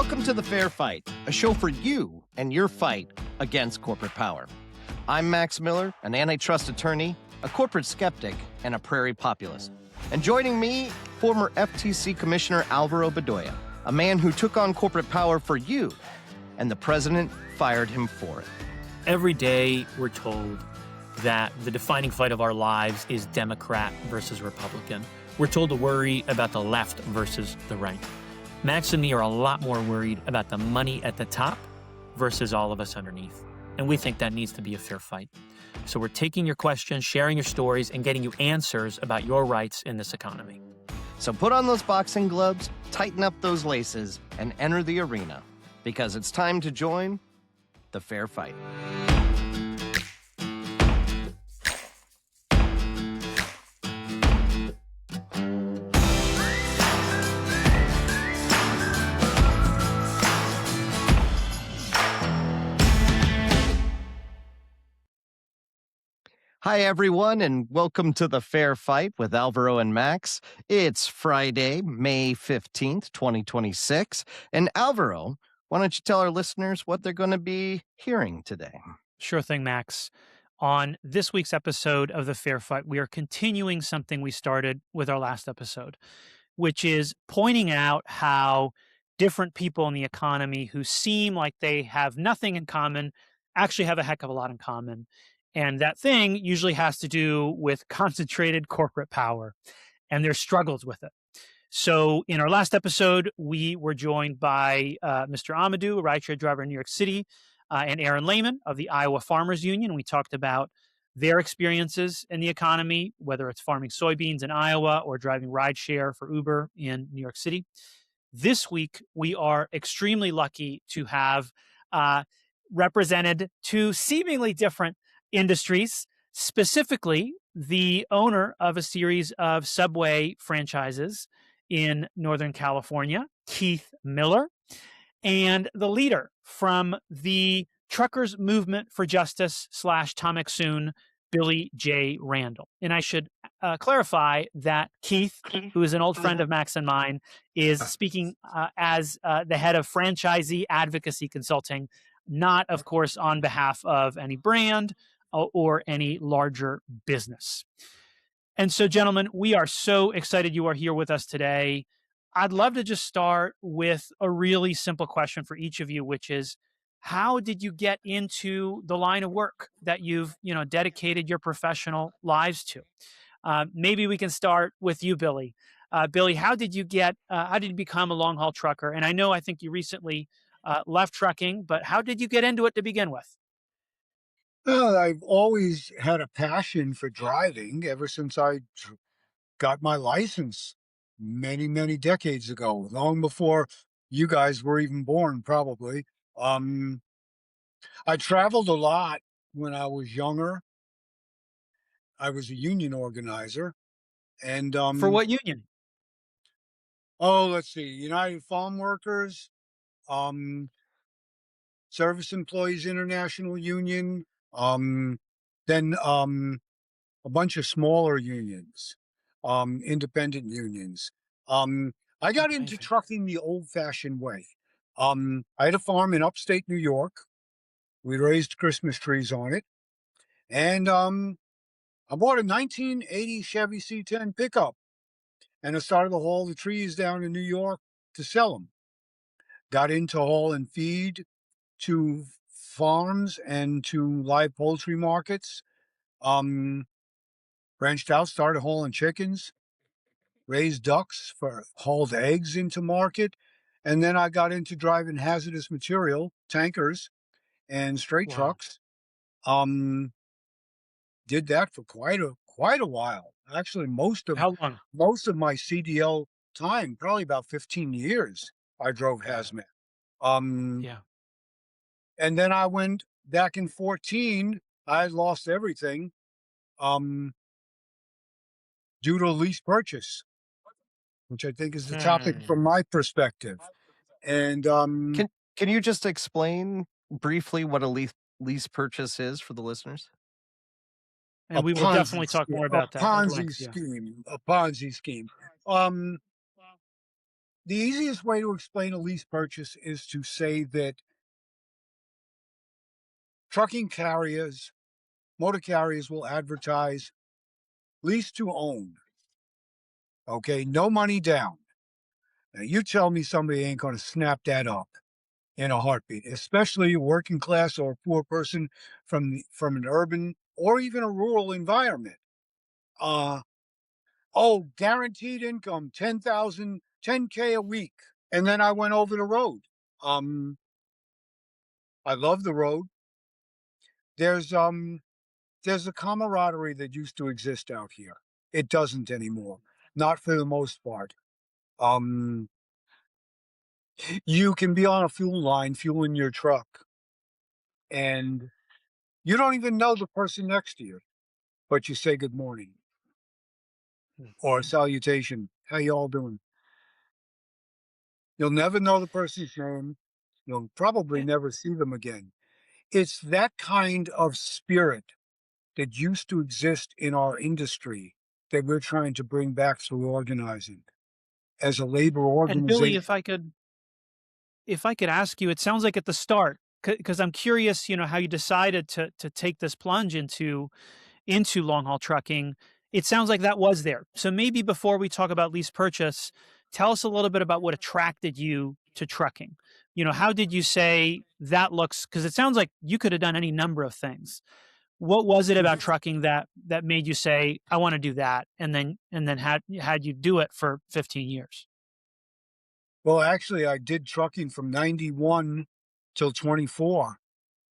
Welcome to The Fair Fight, a show for you and your fight against corporate power. I'm Max Miller, an antitrust attorney, a corporate skeptic, and a prairie populist. And joining me, former FTC Commissioner Alvaro Bedoya, a man who took on corporate power for you, and the president fired him for it. Every day we're told that the defining fight of our lives is Democrat versus Republican. We're told to worry about the left versus the right. Max and me are a lot more worried about the money at the top versus all of us underneath. And we think that needs to be a fair fight. So we're taking your questions, sharing your stories, and getting you answers about your rights in this economy. So put on those boxing gloves, tighten up those laces, and enter the arena, because it's time to join the fair fight. Hi, everyone, and welcome to The Fair Fight with Alvaro and Max. It's Friday, May 15th, 2026. And Alvaro, why don't you tell our listeners what they're going to be hearing today? Sure thing, Max. On this week's episode of The Fair Fight, we are continuing something we started with our last episode, which is pointing out how different people in the economy who seem like they have nothing in common actually have a heck of a lot in common. And that thing usually has to do with concentrated corporate power and their struggles with it. So in our last episode, we were joined by Mr. Amadou, a rideshare driver in New York City, and Aaron Lehman of the Iowa Farmers Union. We talked about their experiences in the economy, whether it's farming soybeans in Iowa or driving rideshare for Uber in New York City. This week, we are extremely lucky to have represented two seemingly different industries, specifically the owner of a series of Subway franchises in Northern California, Keith Miller, and the leader from the Truckers Movement for Justice / Tom Soon, Billy J. Randal. And I should clarify that Keith, who is an old friend of Max and mine, is speaking as the head of franchisee advocacy consulting, not, of course, on behalf of any brand or any larger business. And so, gentlemen, we are so excited you are here with us today. I'd love to just start with a really simple question for each of you, which is, how did you get into the line of work that you've, dedicated your professional lives to? Maybe we can start with you, Billy. Billy, how did you become a long haul trucker? And I think you recently left trucking, but how did you get into it to begin with? Well, I've always had a passion for driving ever since I got my license many, many decades ago, long before you guys were even born, probably. I traveled a lot when I was younger. I was a union organizer. And For what union? let's see, United Farm Workers, Service Employees International Union, then a bunch of smaller unions, independent unions. I got into trucking the old-fashioned way. I had a farm in upstate New York. We raised Christmas trees on it. And I bought a 1980 Chevy C10 pickup. And I started to haul the trees down to New York to sell them. Got into haul and feed to farms and to live poultry markets. Branched out, started hauling chickens, raised ducks, hauled eggs into market. And then I got into driving hazardous material, tankers and straight trucks. Did that for quite a while. Actually, How long? Most of my CDL time, probably about 15 years, I drove hazmat. Yeah. And then I went back in 14. I had lost everything due to a lease purchase, which I think is the topic from my perspective. And Can you just explain briefly what a lease purchase is for the listeners? And we will definitely talk more about that. A Ponzi scheme. The easiest way to explain a lease purchase is to say that trucking carriers, motor carriers will advertise lease to own. Okay, no money down. Now, you tell me somebody ain't going to snap that up in a heartbeat, especially a working class or a poor person from an urban or even a rural environment. Uh, oh, guaranteed income, 10,000, 10K a week. And then I went over the road. Um, I love the road. There's there's a camaraderie that used to exist out here. It doesn't anymore. Not for the most part. Um, you can be on a fuel line fueling your truck and you don't even know the person next to you, but you say good morning or salutation. How you all doing? You'll never know the person's name. You'll probably Eh, never see them again. It's that kind of spirit that used to exist in our industry that we're trying to bring back through organizing as a labor and Billy, organization. if I could ask you, it sounds like at the start, because I'm curious, how you decided to take this plunge into long haul trucking. It sounds like that was there. So maybe before we talk about lease purchase, tell us a little bit about what attracted you to trucking. How did you say that looks? Because it sounds like you could have done any number of things. What was it about trucking that made you say, I want to do that, and then had you do it for 15 years? Well, actually, I did trucking from 91 till 24,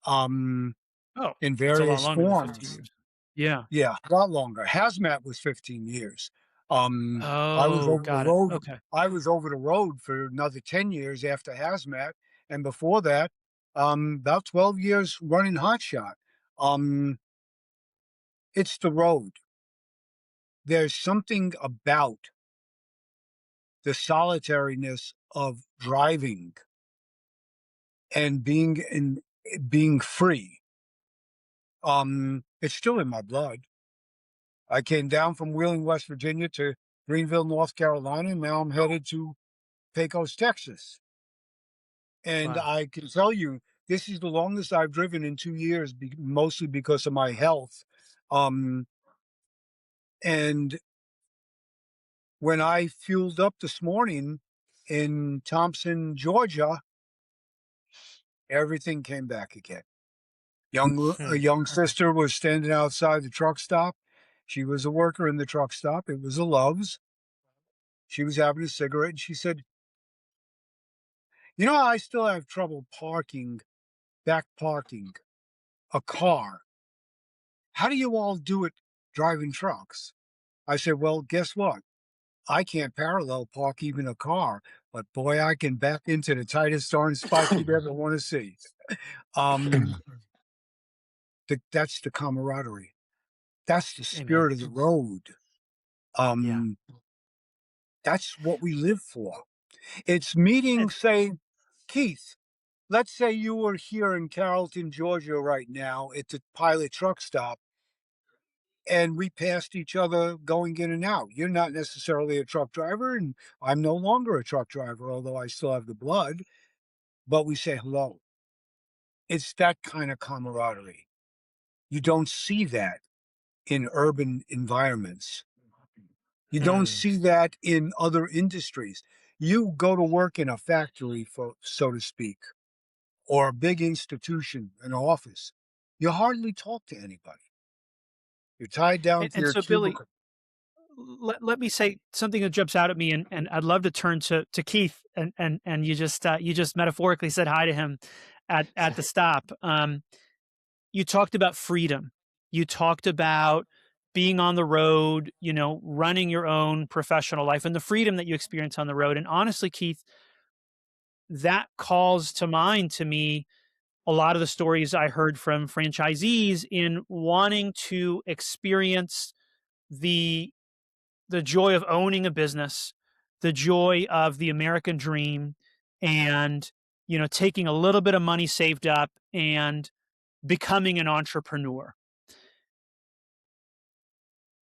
um, Oh, in it's a lot various longer than 15 forms. years. Yeah. Yeah, a lot longer. Hazmat was 15 years. I was Oh, over the got it. road. Okay. I was over the road for another 10 years after Hazmat. And before that, about 12 years running hotshot. Um, it's the road. There's something about the solitariness of driving and being free. It's still in my blood. I came down from Wheeling, West Virginia to Greenville, North Carolina, and now I'm headed to Pecos, Texas. And Wow. I can tell you, this is the longest I've driven in 2 years, mostly because of my health. Um, and when I fueled up this morning in Thompson, Georgia, everything came back again. A Hmm. young sister was standing outside the truck stop. She was a worker in the truck stop. It was a Love's. She was having a cigarette and she said, I still have trouble back parking a car. How do you all do it driving trucks? I said, well, guess what? I can't parallel park even a car, but boy, I can back into the tightest darn spot you'd ever want to see. Um, that's the camaraderie. That's the Amen. spirit of the road. Yeah. Um, that's what we live for. It's meeting, And say, Keith, let's say you were here in Carrollton, Georgia right now at the pilot truck stop and we passed each other going in and out. You're not necessarily a truck driver, and I'm no longer a truck driver, although I still have the blood, but we say hello. It's that kind of camaraderie. You don't see that in urban environments. You don't mm, see that in other industries. You go to work in a factory, so to speak, or a big institution, an office. You hardly talk to anybody. You're tied down and, to and your so Billy, cubicle. let me say something that jumps out at me, and I'd love to turn to Keith, and you just metaphorically said hi to him at the stop. You talked about freedom. You talked about being on the road, running your own professional life and the freedom that you experience on the road. And honestly, Keith, that calls to mind to me a lot of the stories I heard from franchisees in wanting to experience the the joy of owning a business, the joy of the American dream, and taking a little bit of money saved up and becoming an entrepreneur.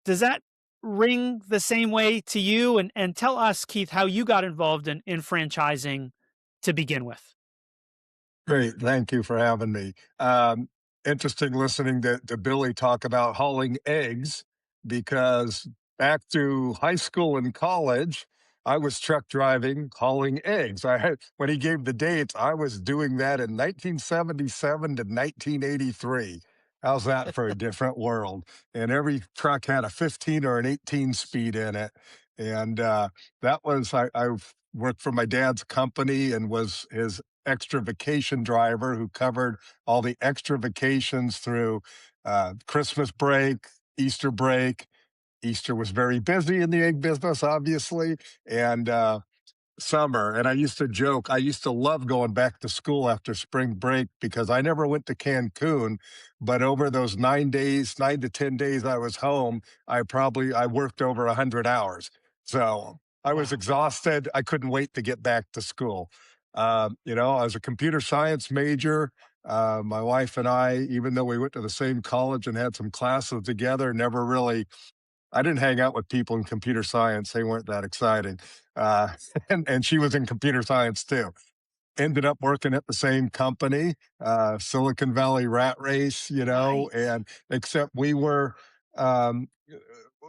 Does that ring the same way to you? And tell us, Keith, how you got involved in franchising to begin with. Great. Thank you for having me. Interesting listening to Billy talk about hauling eggs because back through high school and college, I was truck driving, hauling eggs. When he gave the dates, I was doing that in 1977 to 1983. How's that for a different world? And every truck had a 15 or an 18 speed in it. And I worked for my dad's company and was his extra vacation driver who covered all the extra vacations through Christmas break, Easter break. Easter was very busy in the egg business, obviously, and summer. And I used to joke, I used to love going back to school after spring break because I never went to Cancun, but over those 9 days, 9 to 10 days I was home, I worked over 100 hours. So I was Wow. exhausted. I couldn't wait to get back to school. I was a computer science major. My wife and I, even though we went to the same college and had some classes together, never really I didn't hang out with people in computer science. They weren't that exciting. Uh, and she was in computer science too. Ended up working at the same company, Silicon Valley Rat Race, Right. and except um,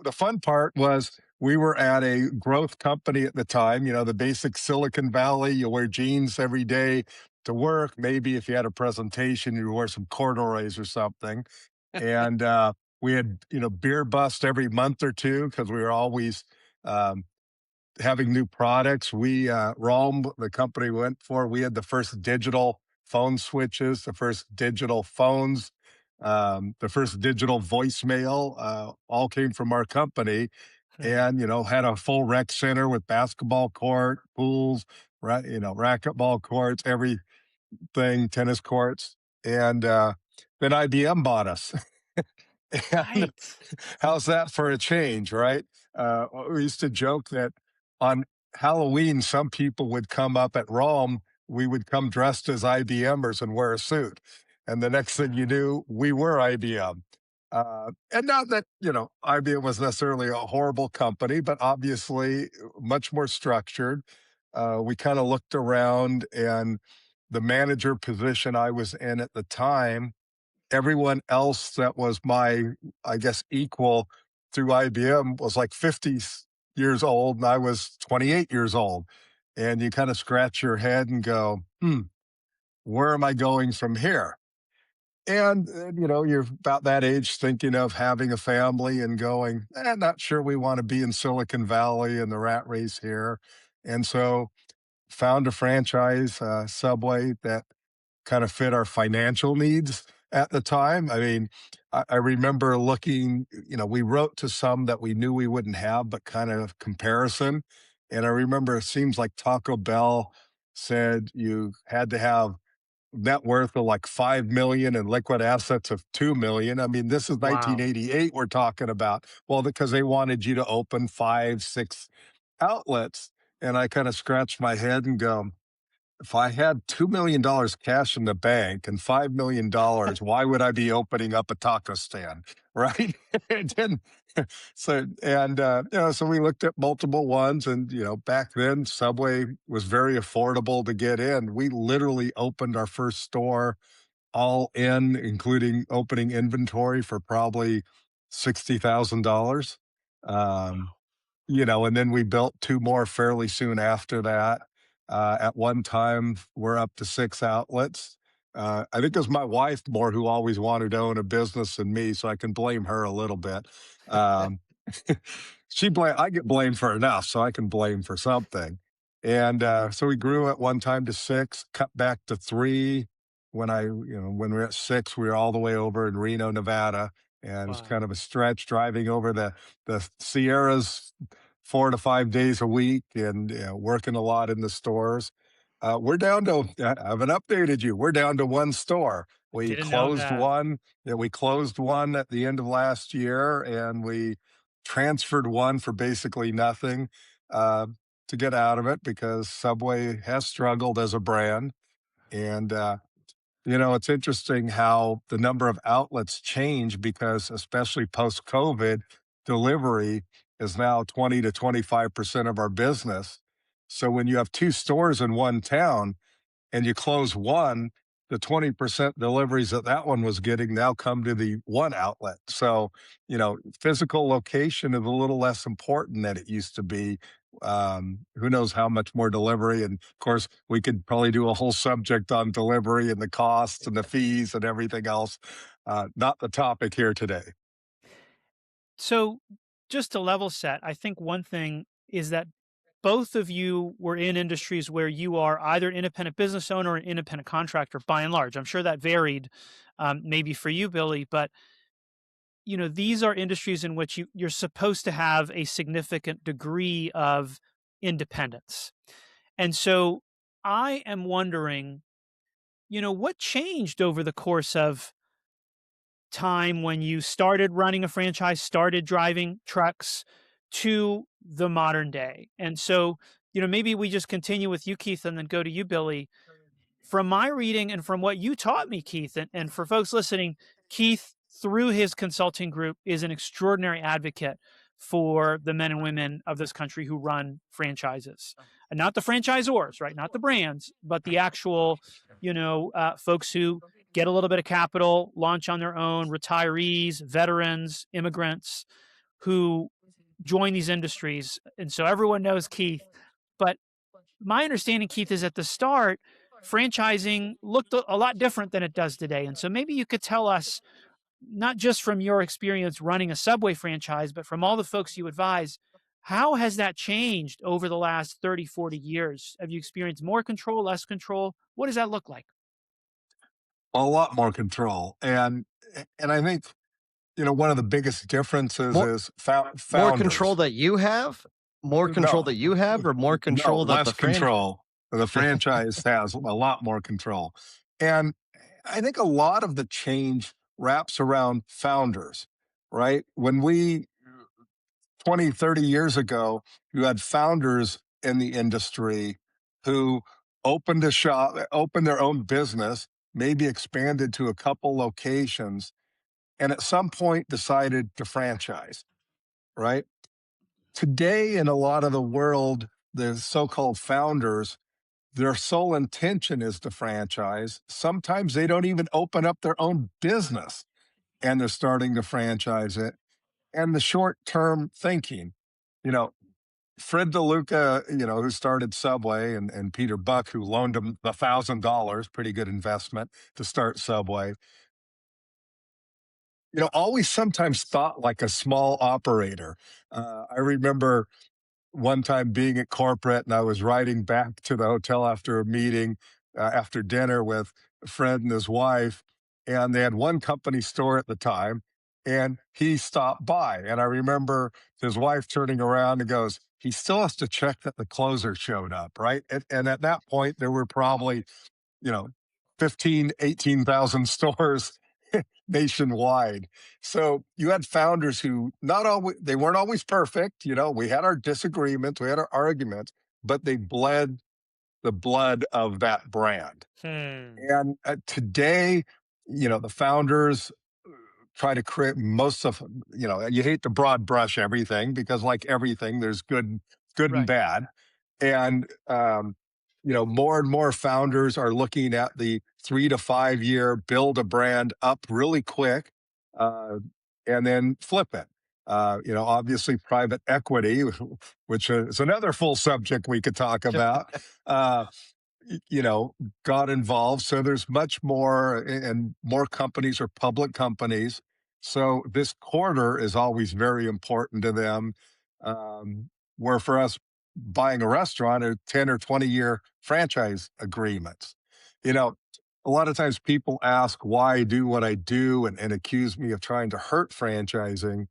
the fun part was we were at a growth company at the time, the basic Silicon Valley, you wear jeans every day to work. Maybe if you had a presentation, you wear some corduroys or something. And we had, beer bust every month or two because we were always um, having new products. Rome, the company we went for, we had the first digital phone switches, the first digital phones, the first digital voicemail, all came from our company. And, had a full rec center with basketball court, pools, right, racquetball courts, everything, tennis courts. And then IBM bought us. And Right. how's that for a change, right? We used to joke that on Halloween, some people would come up at Rome. We would come dressed as IBMers and wear a suit. And the next thing you knew, we were IBM. And not that, IBM was necessarily a horrible company, but obviously much more structured. We kind of looked around, and the manager position I was in at the time, everyone else that was I guess, equal through IBM was like 50 years old, and I was 28 years old. And you kind of scratch your head and go, where am I going from here? And, you're about that age thinking of having a family and going, not sure we want to be in Silicon Valley and the rat race here. And so found a franchise, Subway, that kind of fit our financial needs at the time. I mean, I remember looking, we wrote to some that we knew we wouldn't have, but kind of comparison. And I remember it seems like Taco Bell said you had to have net worth of like 5 million and liquid assets of 2 million. I mean, this is Wow. 1988 we're talking about. Well, because they wanted you to open 5, 6 outlets. And I kind of scratched my head and go, if I had $2 million cash in the bank and $5 million, why would I be opening up a taco stand? Right. It didn't. So we looked at multiple ones, and, back then Subway was very affordable to get in. We literally opened our first store all in, including opening inventory, for probably $60,000. Um, Wow. and then we built two more fairly soon after that. At one time, we're up to 6 outlets. I think it was my wife more who always wanted to own a business than me, so I can blame her a little bit. Um, I get blamed for enough, so I can blame for something. And so we grew at one time to 6, cut back to 3. When we were at 6, we were all the way over in Reno, Nevada, and it was Wow. kind of a stretch driving over the Sierras 4 to 5 days a week, and working a lot in the stores. We're down to, I haven't updated you. We're down to one store. I didn't know that. We closed one at the end of last year, and we transferred one for basically nothing uh, to get out of it because Subway has struggled as a brand. And it's interesting how the number of outlets change because, especially post COVID, delivery is now 20 to 25% of our business. So when you have two stores in one town and you close one, the 20% deliveries that that one was getting now come to the one outlet. So, physical location is a little less important than it used to be. Who knows how much more delivery? And of course, we could probably do a whole subject on delivery and the costs and the fees and everything else. Not the topic here today. So, just to level set, I think one thing is that both of you were in industries where you are either an independent business owner or an independent contractor by and large. I'm sure that varied, maybe for you, Billy, but these are industries in which you're supposed to have a significant degree of independence. And so I am wondering, what changed over the course of time when you started running a franchise, started driving trucks to the modern day. And so, maybe we just continue with you, Keith, and then go to you, Billy. From my reading and from what you taught me, Keith, and for folks listening, Keith, through his consulting group, is an extraordinary advocate for the men and women of this country who run franchises. And not the franchisors, right? Not the brands, but the actual, folks who get a little bit of capital, launch on their own, retirees, veterans, immigrants who join these industries. And so everyone knows Keith. But my understanding, Keith, is at the start, franchising looked a lot different than it does today. And so maybe you could tell us, not just from your experience running a Subway franchise, but from all the folks you advise, how has that changed over the last 30, 40 years? Have you experienced more control, less control? What does that look like? A lot more control. And I think, one of the biggest differences More, is more control founders. that you have? More control No, that you have, or more no, control that less the franchise? control. The franchise has a lot more control. And I think a lot of the change wraps around founders, right? When we 20, 30 years ago, you had founders in the industry who opened a shop, opened their own business, maybe expanded to a couple locations, and at some point decided to franchise, right? Today, in a lot of the world, the so called founders, their sole intention is to franchise. Sometimes they don't even open up their own business and they're starting to franchise it. And the short term thinking, you know, Fred DeLuca, who started Subway, and Peter Buck, who loaned him $1,000, pretty good investment to start Subway, always sometimes thought like a small operator. I remember one time being at corporate and I was riding back to the hotel after a meeting, after dinner with Fred and his wife, and they had one company store at the time, and he stopped by. And I remember his wife turning around and goes, he still has to check that the closer showed up, right? And at that point, there were probably, you know, 15, 18,000 stores nationwide. So you had founders who not always, they weren't always perfect. We had our disagreements, we had our arguments, but they bled the blood of that brand. Hmm. And today, the founders try to create most of, you hate to broad brush everything because like everything, there's good and Right. bad. And, more and more founders are looking at the 3 to 5 year build a brand up really quick, uh, and then flip it. Obviously private equity, which is another full subject we could talk about. Uh, you know, got involved. So there's much more, and more companies are public companies. So this quarter is always very important to them. Where for us, buying a restaurant are 10 or 20-year franchise agreements. You know, a lot of times people ask why I do what I do and accuse me of trying to hurt franchising.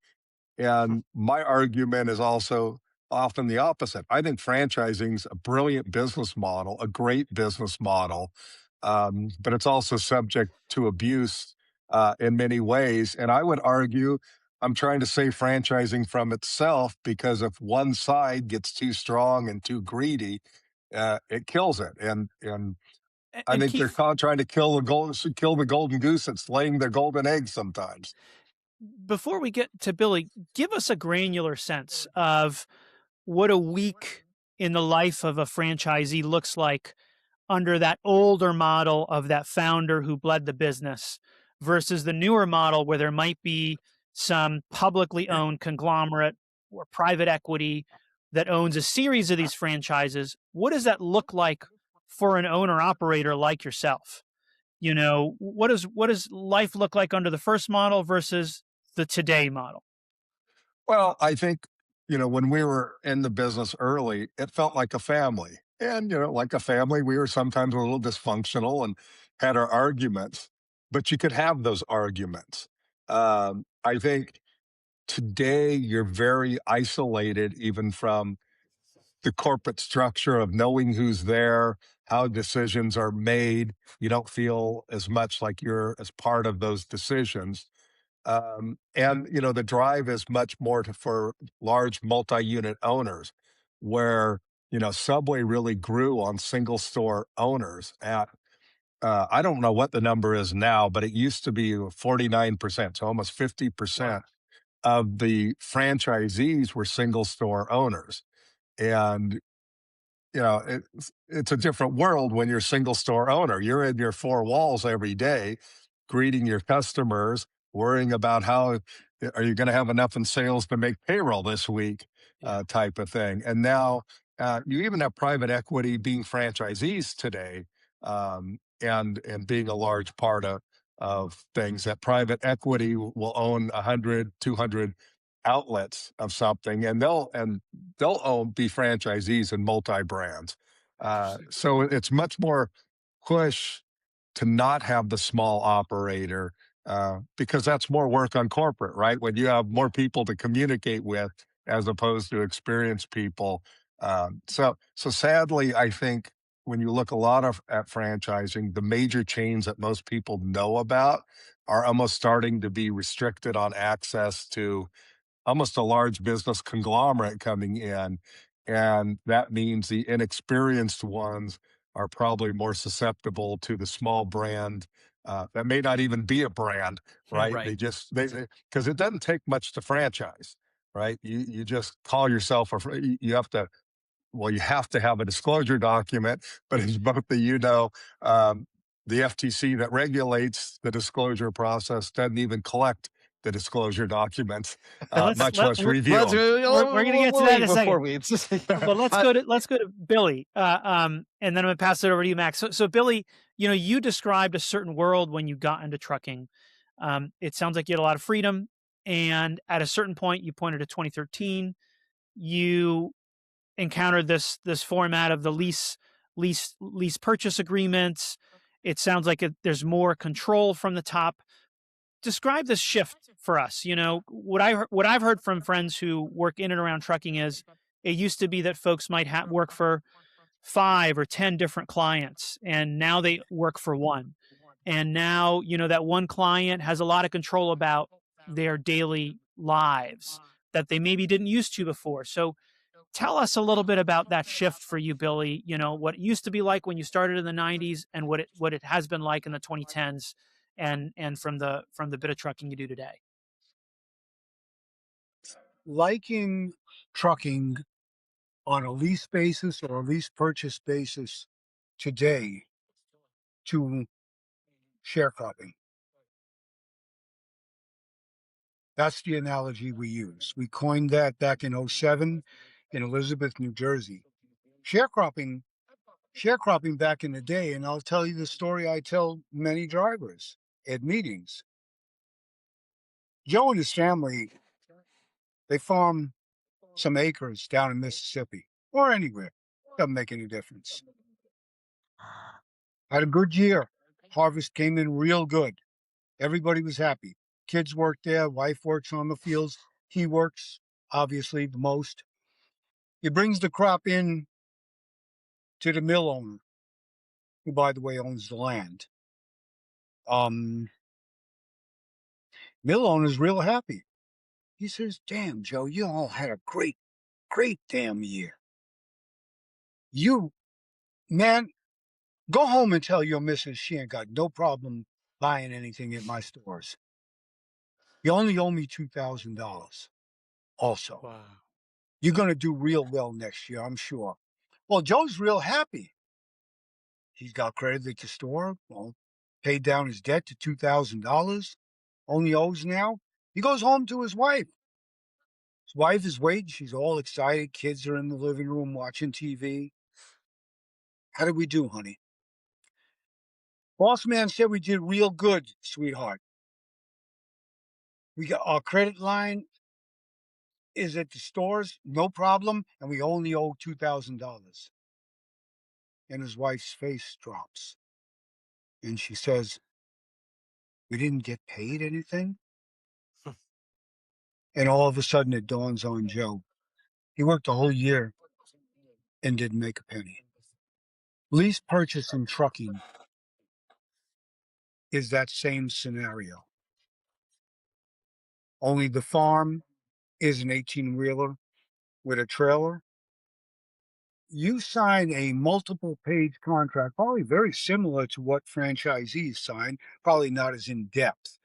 And my argument is also often the opposite. I think franchising's a brilliant business model, a great business model, but it's also subject to abuse in many ways. And I would argue I'm trying to save franchising from itself because if one side gets too strong and too greedy, it kills it. And I And think they're Keith, trying to kill the golden goose that's laying their golden eggs sometimes. before we get to Billy, give us a granular sense of what a week in the life of a franchisee looks like under that older model of that founder who bled the business versus the newer model where there might be some publicly owned conglomerate or private equity that owns a series of these franchises. What does that look like for an owner operator like yourself? You know, what does life look like under the first model versus the today model? Well, I think, when we were in the business early, it felt like a family. And, like a family, we were sometimes a little dysfunctional and had our arguments, but you could have those arguments. I think today you're very isolated, even from the corporate structure of knowing who's there, how decisions are made. You don't feel as much like you're as part of those decisions. And the drive is much more for large multi-unit owners, where Subway really grew on single store owners. At I don't know what the number is now, but it used to be 49%, so almost 50% of the franchisees were single store owners. And it's a different world when you're a single store owner. You're in your four walls every day, greeting your customers, worrying about how are you going to have enough in sales to make payroll this week, Yeah. type of thing. And now you even have private equity being franchisees today, and being a large part of things. That private equity will own 100, 200 outlets of something, and they'll own be franchisees and multi brands. Interesting. So it's much more push to not have the small operator, because that's more work on corporate, right? When you have more people to communicate with as opposed to experienced people. So sadly, I think when you look a lot of at franchising, the major chains that most people know about are almost starting to be restricted on access to almost a large business conglomerate coming in. And that means the inexperienced ones are probably more susceptible to the small brand, that may not even be a brand, right? Right. Because it doesn't take much to franchise, right? You just call yourself you have to, well, you have to have a disclosure document, but as both of um, the FTC that regulates the disclosure process doesn't even collect the disclosure documents, So much less review Let's them. we're gonna get to that in a second. before we. But let's go to Billy, and then I'm gonna pass it over to you, Max. So Billy, you described a certain world when you got into trucking. It sounds like you had a lot of freedom, and at a certain point, you pointed to 2013, you encountered this format of the lease purchase agreements. It sounds like there's more control from the top. Describe this shift for us. What I've heard from friends who work in and around trucking is it used to be that folks might work for 5 or 10 different clients, and now they work for one. And now that one client has a lot of control about their daily lives that they maybe didn't used to before. So tell us a little bit about that shift for you, Billy. What it used to be like when you started in the 90s and what it has been like in the 2010s, and from the bit of trucking you do today. Liking trucking on a lease basis or a lease purchase basis today to sharecropping. That's the analogy we use. We coined that back in '07 in Elizabeth, New Jersey. Sharecropping, sharecropping back in the day, and I'll tell you the story I tell many drivers at meetings. Joe and his family, they farm some acres down in Mississippi or anywhere. Doesn't make any difference. Had a good year. Harvest came in real good. Everybody was happy. Kids work there. Wife works on the fields. He works, obviously, the most. He brings the crop in to the mill owner, who, by the way, owns the land. Um, Mill owner's real happy. He says, "Damn, Joe, you all had a great, great damn year. You, man, go home and tell your missus she ain't got no problem buying anything at my stores. You only owe me $2,000 also. Wow. You're going to do real well next year, I'm sure. Well, Joe's real happy. He's got credit at the store, well, paid down his debt to $2,000, only owes now. He goes home to his wife. His wife is waiting. She's all excited. Kids are in the living room watching TV. How did we do, honey? Boss man said we did real good, sweetheart. We got our credit line is at the stores, no problem, and we only owe $2,000. And his wife's face drops. And she says, we didn't get paid anything? And all of a sudden it dawns on Joe. He worked a whole year and didn't make a penny. Lease purchase and trucking is that same scenario. Only the farm is an 18-wheeler with a trailer. You sign a multiple page contract, probably very similar to what franchisees sign, probably not as in depth,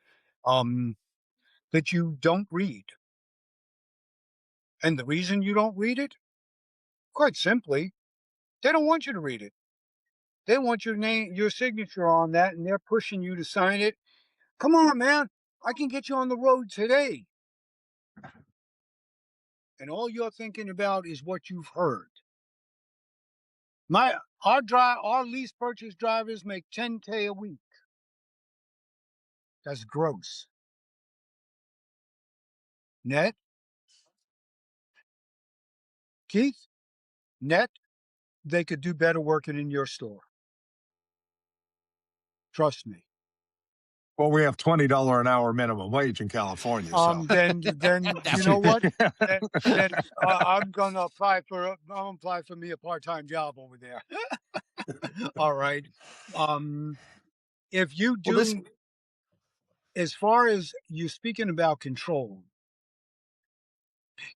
that you don't read. And the reason you don't read it, quite simply, they don't want you to read it. They want your name, your signature on that, and they're pushing you to sign it. Come on, man, I can get you on the road today. And all you're thinking about is what you've heard. Our lease purchase drivers make $10K a week. That's gross. Net, Keith, net, they could do better working in your store. Trust me. Well, we have $20 an hour minimum wage in California. So. Then you know what? Then I'm gonna apply for me a part-time job over there. All right. If you do, as far as you speaking about control,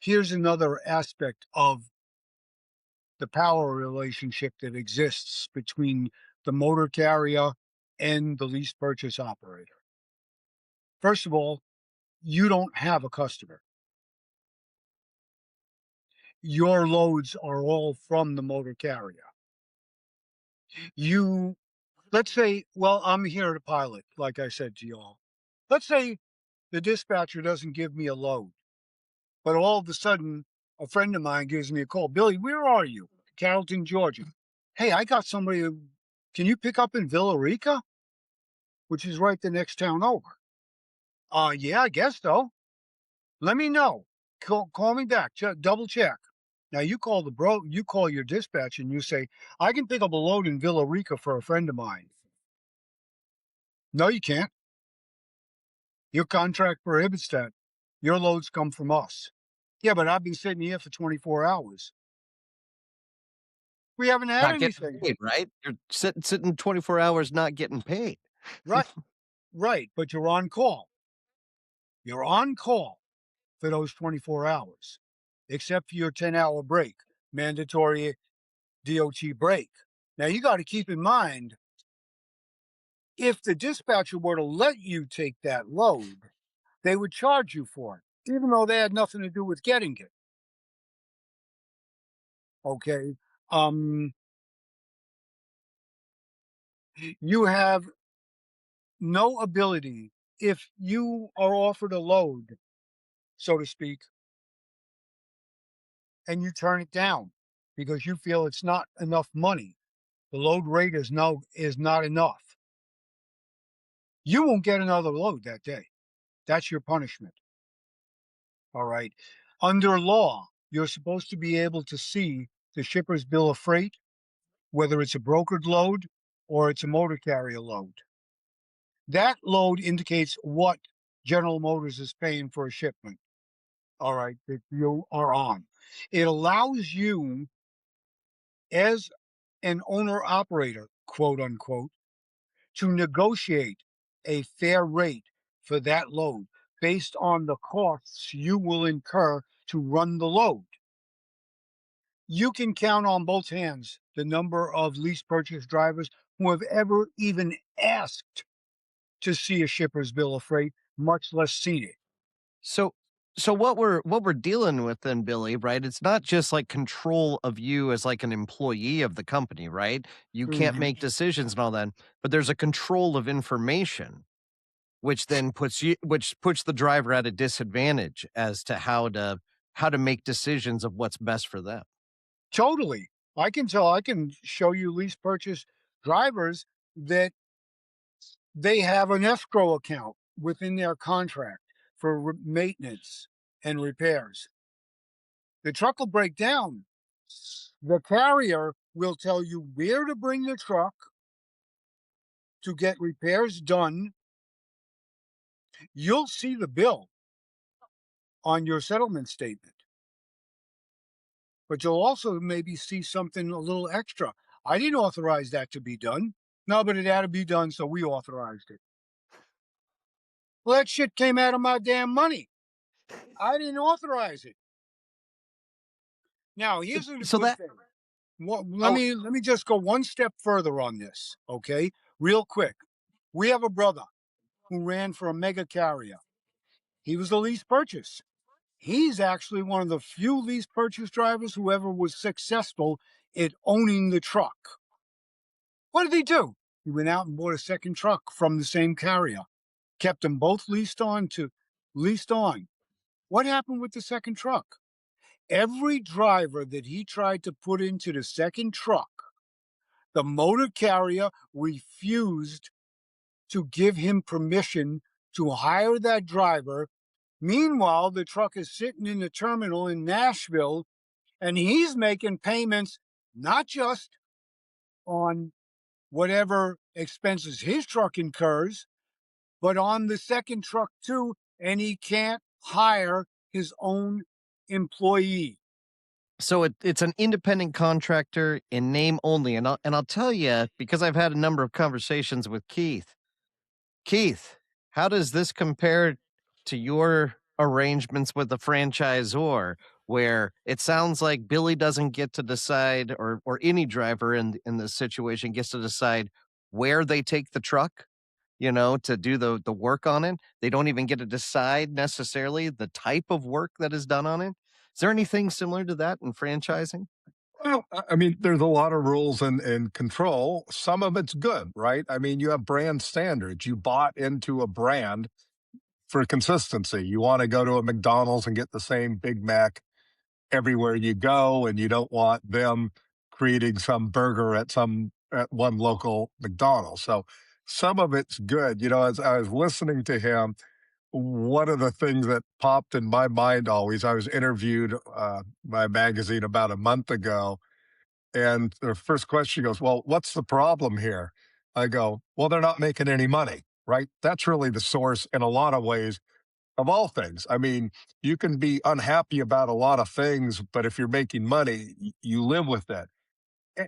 here's another aspect of the power relationship that exists between the motor carrier and the lease purchase operator. First of all, you don't have a customer. Your loads are all from the motor carrier. Let's say, well, I'm here to pilot, like I said to y'all. Let's say the dispatcher doesn't give me a load, but all of a sudden, a friend of mine gives me a call. Billy, where are you? Carrollton, Georgia. Hey, I got somebody. Can you pick up in Villa Rica? Which is right the next town over. Yeah, I guess so. Let me know. Call me back. Double check. Now you call you call your dispatch and you say, I can pick up a load in Villa Rica for a friend of mine. No, you can't. Your contract prohibits that. Your loads come from us. Yeah, but I've been sitting here for 24 hours. We haven't had Not anything. getting paid, right? You're sitting 24 hours not getting paid. Right. But you're on call. You're on call for those 24 hours, except for your 10-hour break, mandatory DOT break. Now, you got to keep in mind, if the dispatcher were to let you take that load, they would charge you for it, even though they had nothing to do with getting it. Okay. You have no ability, if you are offered a load, so to speak, and you turn it down because you feel it's not enough money, the load rate is not enough, you won't get another load that day. That's your punishment. All right. Under law, you're supposed to be able to see the shipper's bill of freight, whether it's a brokered load or it's a motor carrier load. That load indicates what General Motors is paying for a shipment. All right, that you are on. It allows you, as an owner operator, quote unquote, to negotiate a fair rate for that load based on the costs you will incur to run the load. You can count on both hands the number of lease purchase drivers who have ever even asked to see a shipper's bill of freight, much less seen it. So so what we're dealing with then, Billy, right? It's not just like control of you as like an employee of the company, right? You can't Mhm. make decisions and all that, but there's a control of information, which then puts the driver at a disadvantage as to how to make decisions of what's best for them. Totally. I can show you lease purchase drivers that they have an escrow account within their contract for maintenance and repairs. The truck will break down. The carrier will tell you where to bring the truck to get repairs done. You'll see the bill on your settlement statement, but you'll also maybe see something a little extra. I didn't authorize that to be done. No, but it had to be done, so we authorized it. Well, that shit came out of my damn money. I didn't authorize it. Now, here's a So good that thing. Well, oh, let me just go one step further on this, okay? Real quick. We have a brother who ran for a mega carrier. He was a lease purchase. He's actually one of the few lease purchase drivers who ever was successful at owning the truck. What did he do? He went out and bought a second truck from the same carrier, kept them both leased on. What happened with the second truck? Every driver that he tried to put into the second truck, the motor carrier refused to give him permission to hire that driver. Meanwhile, the truck is sitting in the terminal in Nashville and he's making payments not just on whatever expenses his truck incurs, but on the second truck too. And he can't hire his own employee. so it's an independent contractor in name only, and I'll tell you because I've had a number of conversations with Keith. Keith, how does this compare to your arrangements with the franchisor, where it sounds like Billy doesn't get to decide, or any driver in this situation gets to decide where they take the truck, to do the work on it. They don't even get to decide necessarily the type of work that is done on it. Is there anything similar to that in franchising? Well, I mean, there's a lot of rules and control. Some of it's good, right? I mean, you have brand standards. You bought into a brand for consistency. You want to go to a McDonald's and get the same Big Mac everywhere you go, and you don't want them creating some burger at one local McDonald's. So some of it's good. As I was listening to him, one of the things that popped in my mind always, I was interviewed by a magazine about a month ago, and the first question goes, "Well, what's the problem here?" I go, "Well, they're not making any money." Right? That's really the source in a lot of ways of all things. I mean, you can be unhappy about a lot of things, but if you're making money, you live with it.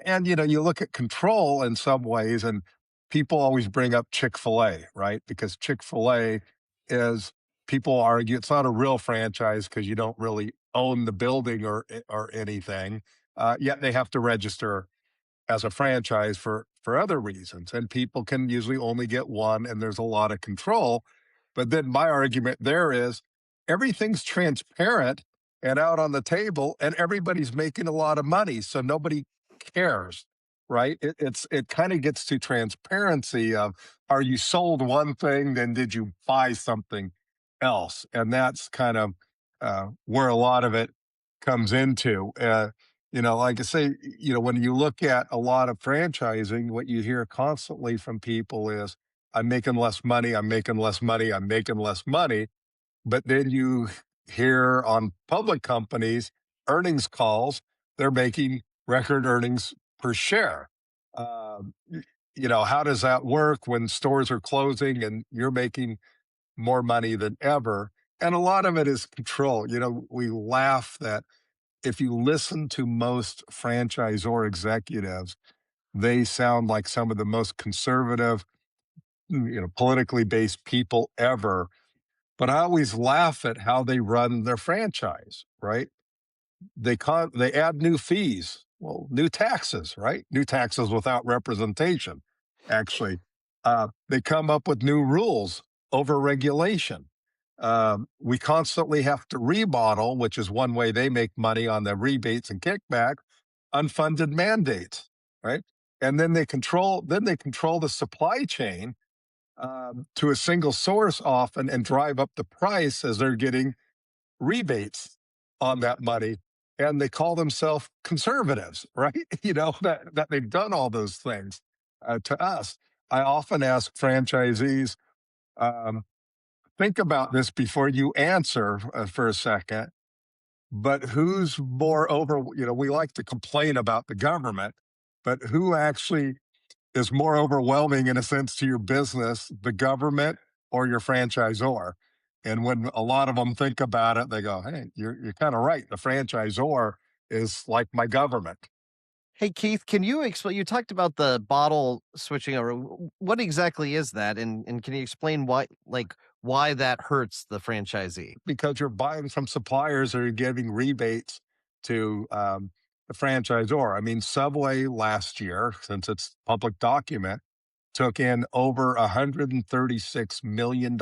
And, you look at control in some ways, and people always bring up Chick-fil-A, right? Because Chick-fil-A is, people argue it's not a real franchise because you don't really own the building or anything. Yet they have to register as a franchise for other reasons, and people can usually only get one, and there's a lot of control. But then my argument there is everything's transparent and out on the table, and everybody's making a lot of money, so nobody cares, right? It kind of gets to transparency of, are you sold one thing, then did you buy something else? And that's kind of where a lot of it comes into. Like I say, when you look at a lot of franchising, what you hear constantly from people is, I'm making less money, I'm making less money, I'm making less money. But then you hear on public companies' earnings calls, they're making record earnings per share. How does that work when stores are closing and you're making more money than ever? And a lot of it is control. We laugh that if you listen to most franchisor executives, they sound like some of the most conservative, politically based people ever. But I always laugh at how they run their franchise, right? They add new fees, well, new taxes, right? New taxes without representation. Actually, they come up with new rules over regulation. We constantly have to remodel, which is one way they make money on the rebates and kickback, unfunded mandates, right? And then they control the supply chain to a single source often and drive up the price as they're getting rebates on that money. And they call themselves conservatives, right? That they've done all those things to us. I often ask franchisees, um, think about this before you answer for a second. But who's more over, we like to complain about the government, but who actually is more overwhelming in a sense to your business, the government or your franchisor? And when a lot of them think about it, they go, hey, you're kind of right. The franchisor is like my government. Hey, Keith, can you explain? You talked about the bottle switching over. What exactly is that? And can you explain why that hurts the franchisee? Because you're buying from suppliers or you're giving rebates to the franchisor. I mean, Subway last year, since it's public document, took in over $136 million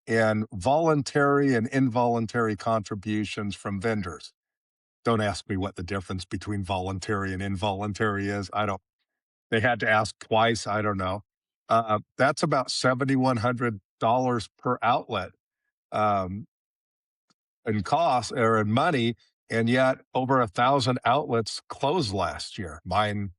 in voluntary and involuntary contributions from vendors. Don't ask me what the difference between voluntary and involuntary is. I don't, they had to ask twice. I don't know. That's about $7,100 per outlet in cost or in money. And yet over 1,000 outlets closed last year, mine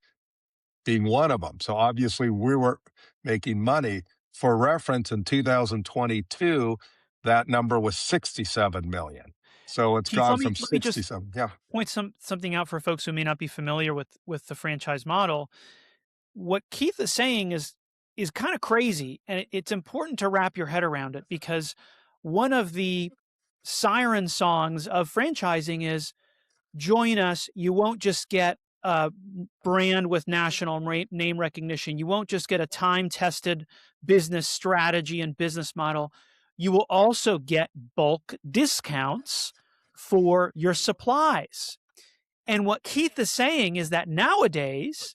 being one of them. So obviously we were making money. For reference, in 2022, that number was 67 million. So it's Keith, gone let me from let me just 67. Yeah. point something out for folks who may not be familiar with the franchise model. What Keith is saying is kind of crazy, and it's important to wrap your head around it, because one of the siren songs of franchising is, join us. You won't just get a brand with national name recognition. You won't just get a time-tested business strategy and business model. You will also get bulk discounts for your supplies. And what Keith is saying is that nowadays,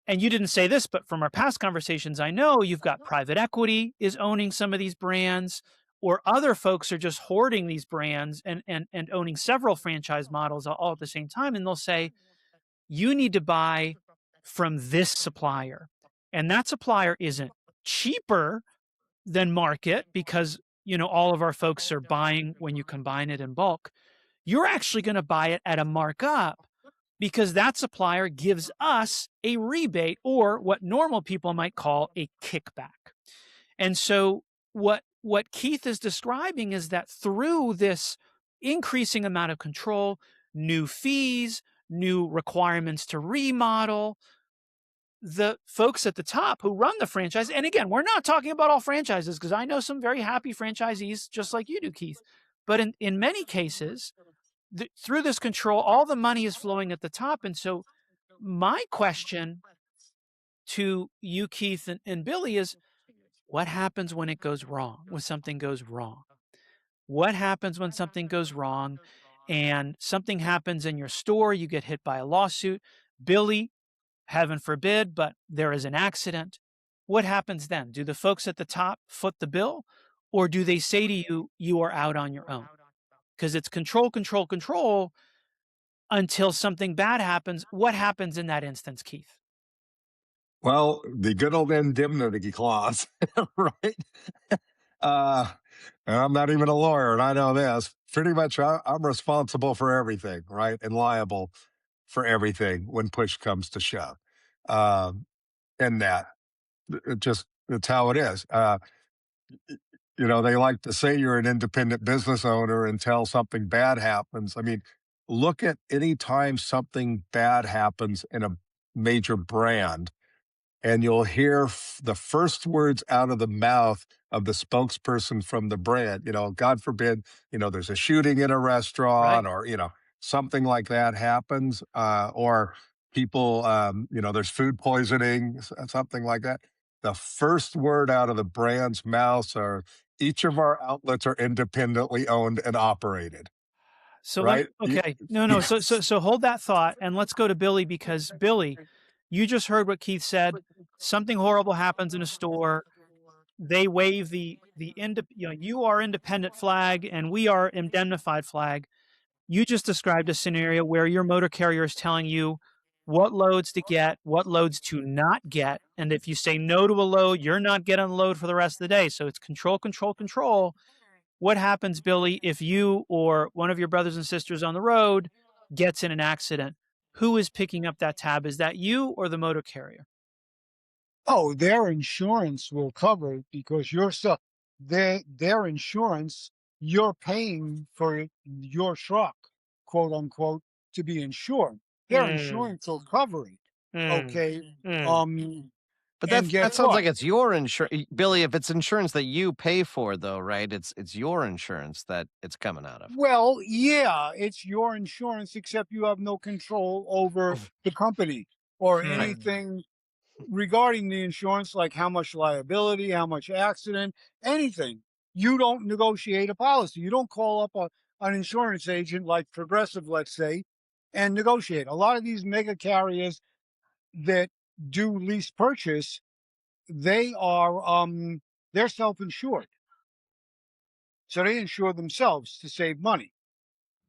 and you didn't say this, but from our past conversations, I know you've got private equity is owning some of these brands, or other folks are just hoarding these brands and owning several franchise models all at the same time. And they'll say, you need to buy from this supplier. And that supplier isn't cheaper than market because, all of our folks are buying when you combine it in bulk. You're actually going to buy it at a markup because that supplier gives us a rebate, or what normal people might call a kickback. And so what Keith is describing is that through this increasing amount of control, new fees, new requirements to remodel, the folks at the top who run the franchise, and again, we're not talking about all franchises, because I know some very happy franchisees just like you do, Keith, but in many cases, through this control, all the money is flowing at the top. And so my question to you, Keith and Billy, is what happens when it goes wrong, when something goes wrong? What happens when something goes wrong and something happens in your store, you get hit by a lawsuit? Billy, heaven forbid, but there is an accident. What happens then? Do the folks at the top foot the bill, or do they say to you, you are out on your own? Because it's control, control, control until something bad happens. What happens in that instance, Keith? Well, the good old indemnity clause, right? And I'm not even a lawyer, and I know this. Pretty much, I'm responsible for everything, right? And liable for everything when push comes to shove. And that, it's how it is. They like to say you're an independent business owner until something bad happens. I mean, look at any time something bad happens in a major brand, and you'll hear the first words out of the mouth of the spokesperson from the brand. God forbid, there's a shooting in a restaurant, Right. or, something like that happens, or people, there's food poisoning, something like that. The first word out of the brand's mouths are, each of our outlets are independently owned and operated. So Right? okay. No. So hold that thought and let's go to Billy, because Billy, you just heard what Keith said. Something horrible happens in a store. they wave you are independent flag and we are indemnified flag. You just described a scenario where your motor carrier is telling you what loads to get, what loads to not get. And if you say no to a load, you're not getting a load for the rest of the day. So it's control, control, control. What happens, Billy, if you or one of your brothers and sisters on the road gets in an accident? Who is picking up that tab? Is that you or the motor carrier? Oh, their insurance will cover it because their insurance, you're paying for your truck, quote unquote, to be insured. Their insurance will cover it. Okay. But And that guess sounds what? like it's your insurance, Billy. If it's insurance that you pay for, though, right? It's your insurance that it's coming out of. Well, yeah, it's your insurance, except you have no control over the company or anything regarding the insurance, like how much liability, how much accident, anything. You don't negotiate a policy. You don't call up an insurance agent like Progressive, let's say, and negotiate. A lot of these mega carriers that do lease purchase, they're self-insured. So they insure themselves to save money.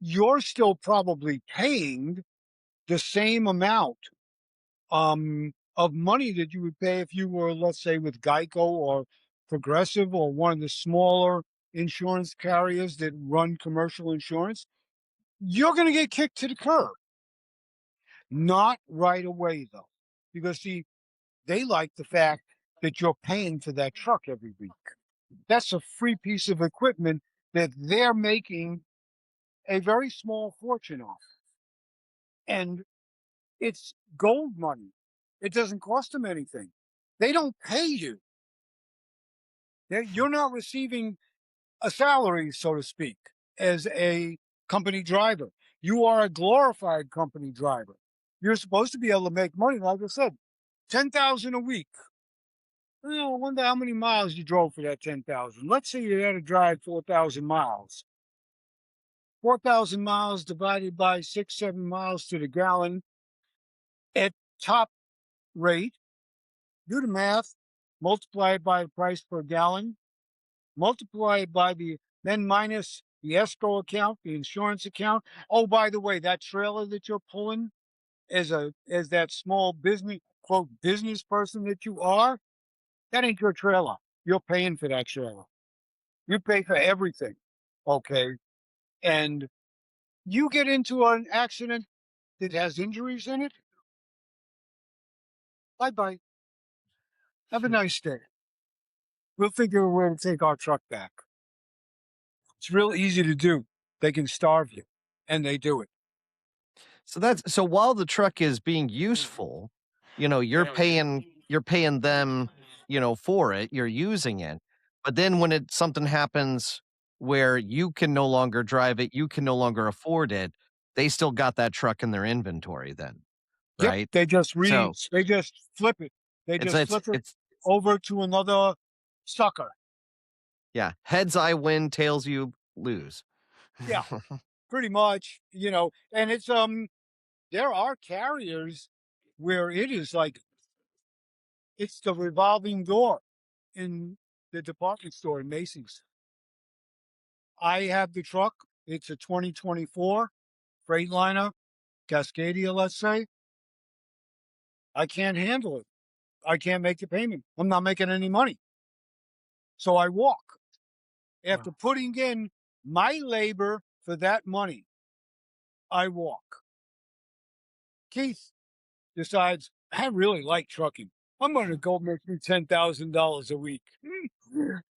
You're still probably paying the same amount of money that you would pay if you were, let's say, with Geico or Progressive or one of the smaller insurance carriers that run commercial insurance. You're going to get kicked to the curb. Not right away, though, because see, they like the fact that you're paying for that truck every week. That's a free piece of equipment that they're making a very small fortune off. And it's gold money. It doesn't cost them anything. They don't pay you. You're not receiving a salary, so to speak, as a company driver. You are a glorified company driver. You're supposed to be able to make money, like I said, 10,000 a week. I wonder how many miles you drove for that 10,000. Let's say you had to drive 4,000 miles. 4,000 miles divided by 6, 7 miles to the gallon at top rate. Do the math, multiply it by the price per gallon, multiply it by then minus the escrow account, the insurance account. Oh, by the way, that trailer that you're pulling as that small business, quote, business person that you are, that ain't your trailer. You're paying for that trailer. You pay for everything. Okay. And you get into an accident that has injuries in it. Bye bye. Have a nice day. We'll figure a way to take our truck back. It's real easy to do. They can starve you, and they do it. So while the truck is being useful, you're paying them, for it. You're using it, but then when something happens where you can no longer drive it, you can no longer afford it, they still got that truck in their inventory then, Yep, right? they just So they just flip it. They it's just it's flip it it's over to another sucker. yeah, heads I win, tails you lose. Yeah, pretty much. And it's there are carriers where it is like it's the revolving door in the department store in Macy's. I have the truck. It's a 2024 Freightliner Cascadia, let's say. I can't handle it. I can't make the payment. I'm not making any money. So I walk. After putting in my labor for that money, I walk. Keith decides, I really like trucking. I'm going to go make me $10,000 a week.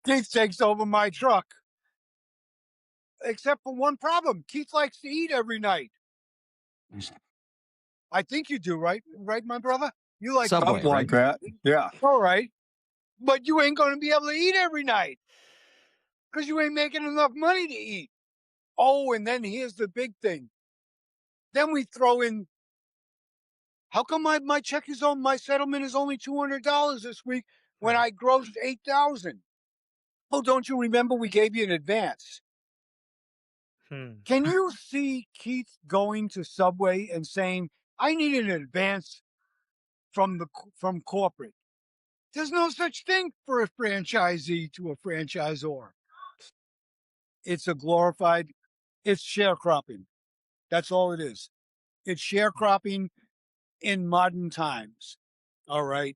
Keith takes over my truck. Except for one problem. Keith likes to eat every night. I think you do, right? Right, my brother? You like Subway, to eat. Something like that. Yeah. All right. But you ain't going to be able to eat every night because you ain't making enough money to eat. Oh, and then here's the big thing. Then we throw in, how come my check is on, my settlement is only $200 this week when I grossed 8,000? Oh, don't you remember we gave you an advance? Can you see Keith going to Subway and saying, I need an advance from corporate There's no such thing for a franchisee to a franchisor. It's it's sharecropping. That's all it is. It's sharecropping in modern times. All right.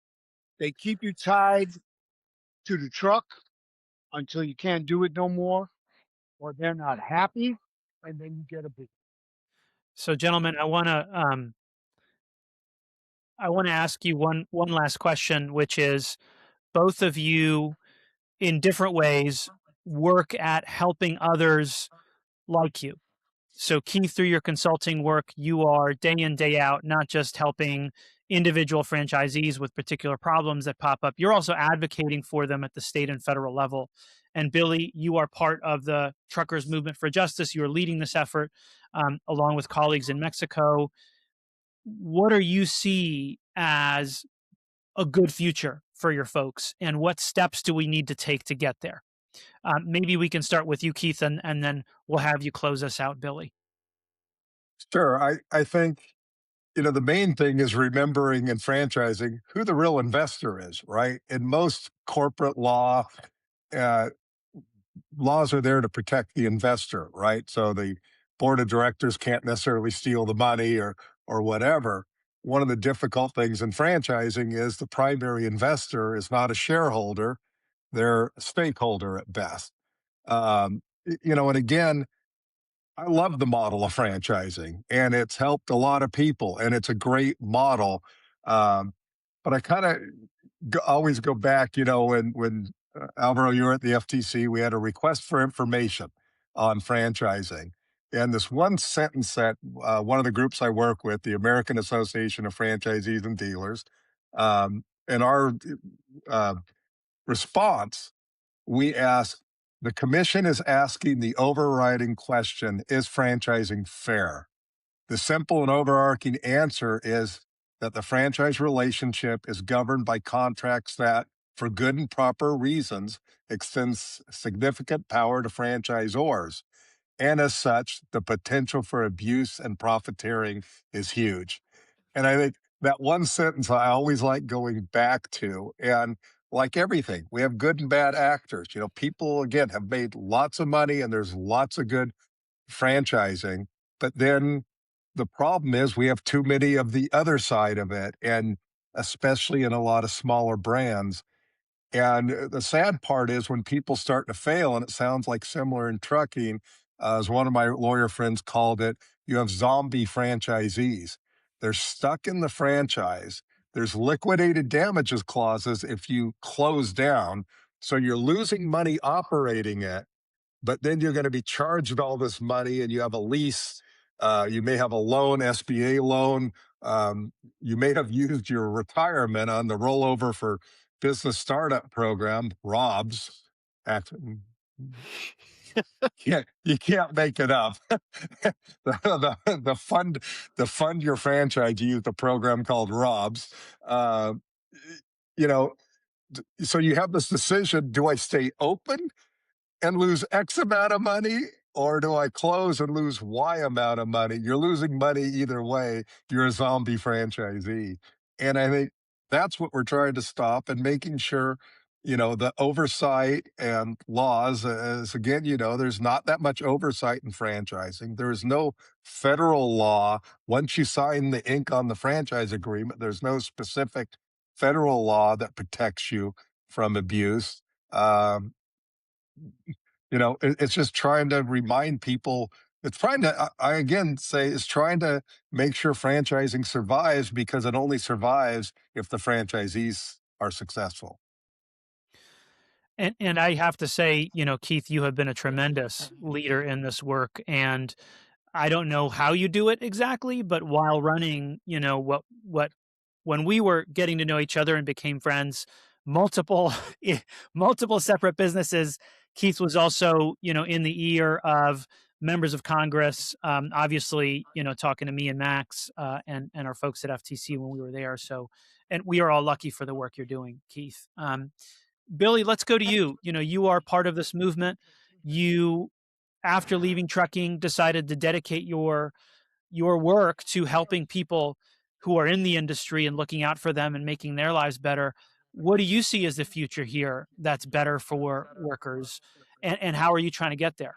They keep you tied to the truck until you can't do it no more, or they're not happy, and then you get a big. So, gentlemen, I want to ask you one last question, which is both of you in different ways work at helping others like you. So, Keith, through your consulting work, you are day in, day out, not just helping individual franchisees with particular problems that pop up, you're also advocating for them at the state and federal level. And Billy, you are part of the Truckers Movement for Justice. You are leading this effort along with colleagues in Mexico. What do you see as a good future for your folks, and what steps do we need to take to get there? Maybe we can start with you, Keith, and then we'll have you close us out, Billy. Sure. I think, the main thing is remembering in franchising who the real investor is, right? In most corporate law, uh, laws are there to protect the investor, right? So the board of directors can't necessarily steal the money or whatever. One of the difficult things in franchising is the primary investor is not a shareholder; they're a stakeholder at best. And again, I love the model of franchising, and it's helped a lot of people, and it's a great model. Um, but I kind of always go back, when Alvaro, you were at the FTC, we had a request for information on franchising. And this one sentence that one of the groups I work with, the American Association of Franchisees and Dealers, in our uh, response, we ask the commission is asking the overriding question: is franchising fair? The simple and overarching answer is that the franchise relationship is governed by contracts that, for good and proper reasons, extends significant power to franchisors. And as such, the potential for abuse and profiteering is huge. And I think that one sentence I always like going back to. And like everything, we have good and bad actors. People, again, have made lots of money and there's lots of good franchising. But then the problem is we have too many of the other side of it, and especially in a lot of smaller brands. And the sad part is when people start to fail, and it sounds like similar in trucking, as one of my lawyer friends called it, you have zombie franchisees. They're stuck in the franchise. There's liquidated damages clauses if you close down. So you're losing money operating it, but then you're going to be charged all this money and you have a lease. You may have a loan, SBA loan. You may have used your retirement on the rollover for business startup program, ROBS. Yeah, you can't make it up. The fund your franchise, you use the program called ROBS. You know, so you have this decision: do I stay open and lose X amount of money, or do I close and lose Y amount of money? You're losing money either way. You're a zombie franchisee. And I think that's what we're trying to stop, and making sure, the oversight and laws, as again, there's not that much oversight in franchising. There is no federal law. Once you sign the ink on the franchise agreement, there's no specific federal law that protects you from abuse. Um, it's just trying to remind people. It's trying to, I again say, it's trying to make sure franchising survives, because it only survives if the franchisees are successful. And I have to say, Keith, you have been a tremendous leader in this work, and I don't know how you do it exactly, but while running, what when we were getting to know each other and became friends, multiple multiple separate businesses, Keith was also, in the ear of members of Congress, obviously, talking to me and Max and our folks at FTC when we were there. So, and we are all lucky for the work you're doing, Keith. Billy, let's go to you. You are part of this movement. You, after leaving trucking, decided to dedicate your work to helping people who are in the industry and looking out for them and making their lives better. What do you see as the future here that's better for workers? And how are you trying to get there?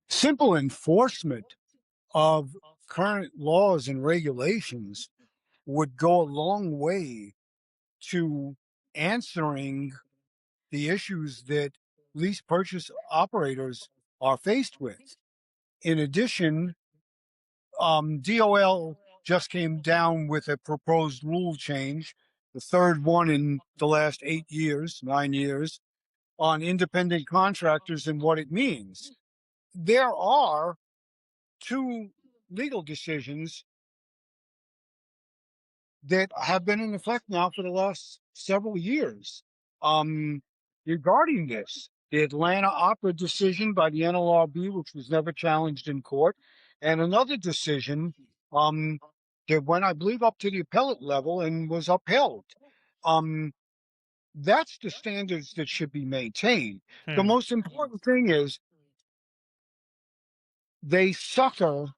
Simple enforcement of current laws and regulations would go a long way to answering the issues that lease purchase operators are faced with. In addition, DOL just came down with a proposed rule change, the third one in the last 8 years, 9 years, on independent contractors and what it means. There are two legal decisions that have been in effect now for the last several years regarding this. The Atlanta Opera decision by the NLRB, which was never challenged in court, and another decision that went, I believe, up to the appellate level and was upheld. That's the standards that should be maintained. The Hmm. most important thing is they sucker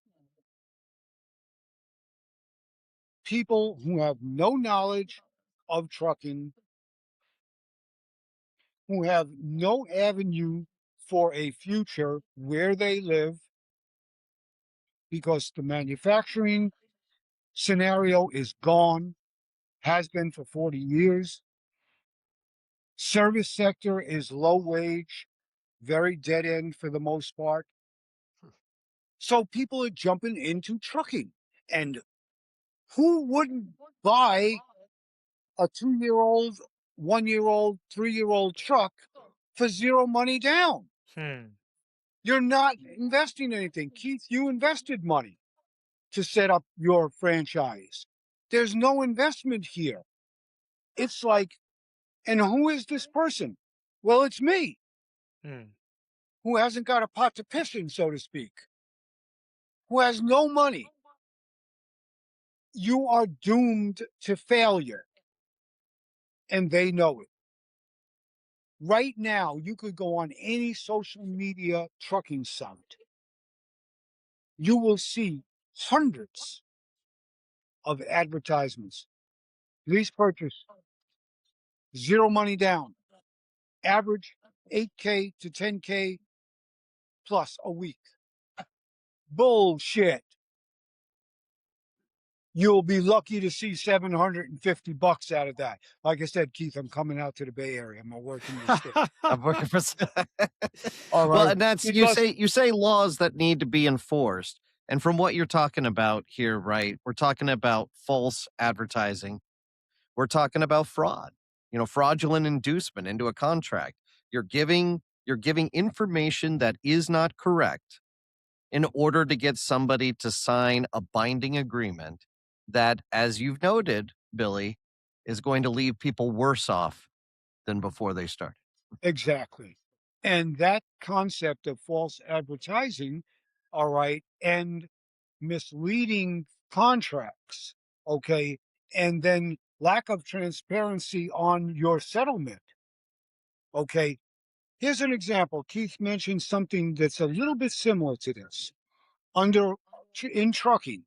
people who have no knowledge of trucking, who have no avenue for a future where they live, because the manufacturing scenario is gone, has been for 40 years. Service sector is low wage, very dead end for the most part. So people are jumping into trucking. And who wouldn't buy a 2-year-old, 1-year-old, 3-year-old truck for zero money down? Hmm. You're not investing anything. Keith, you invested money to set up your franchise. There's no investment here. It's like, and who is this person? Well, it's me, Hmm. who hasn't got a pot to piss in, so to speak, who has no money. You are doomed to failure, and they know it. Right now, you could go on any social media trucking site. You will see hundreds of advertisements. Lease purchase, zero money down, average 8K to 10K plus a week. Bullshit. You'll be lucky to see $750 out of that. Like I said, Keith, I'm coming out to the Bay Area. I'm gonna work in your state. I'm working for. All Well, right. and that's Unless, you say laws that need to be enforced. And from what you're talking about here, right? We're talking about false advertising. We're talking about fraud. Fraudulent inducement into a contract. You're giving information that is not correct in order to get somebody to sign a binding agreement that, as you've noted, Billy, is going to leave people worse off than before they started. exactly. And that concept of false advertising, all right, and misleading contracts, okay, and then lack of transparency on your settlement, okay. Here's an example. Keith mentioned something that's a little bit similar to this. In trucking,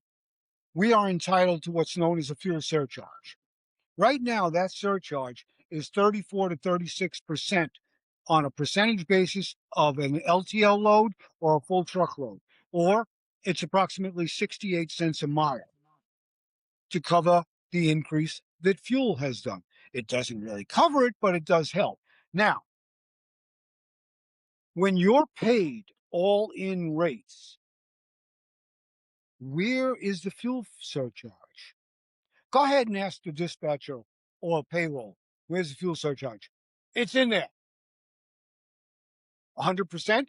we are entitled to what's known as a fuel surcharge. Right now, that surcharge is 34 to 36% on a percentage basis of an LTL load or a full truckload, or it's approximately 68 cents a mile to cover the increase that fuel has done. It doesn't really cover it, but it does help. Now, when you're paid all in rates, where is the fuel surcharge? Go ahead and ask the dispatcher or payroll, where's the fuel surcharge? It's in there. 100%?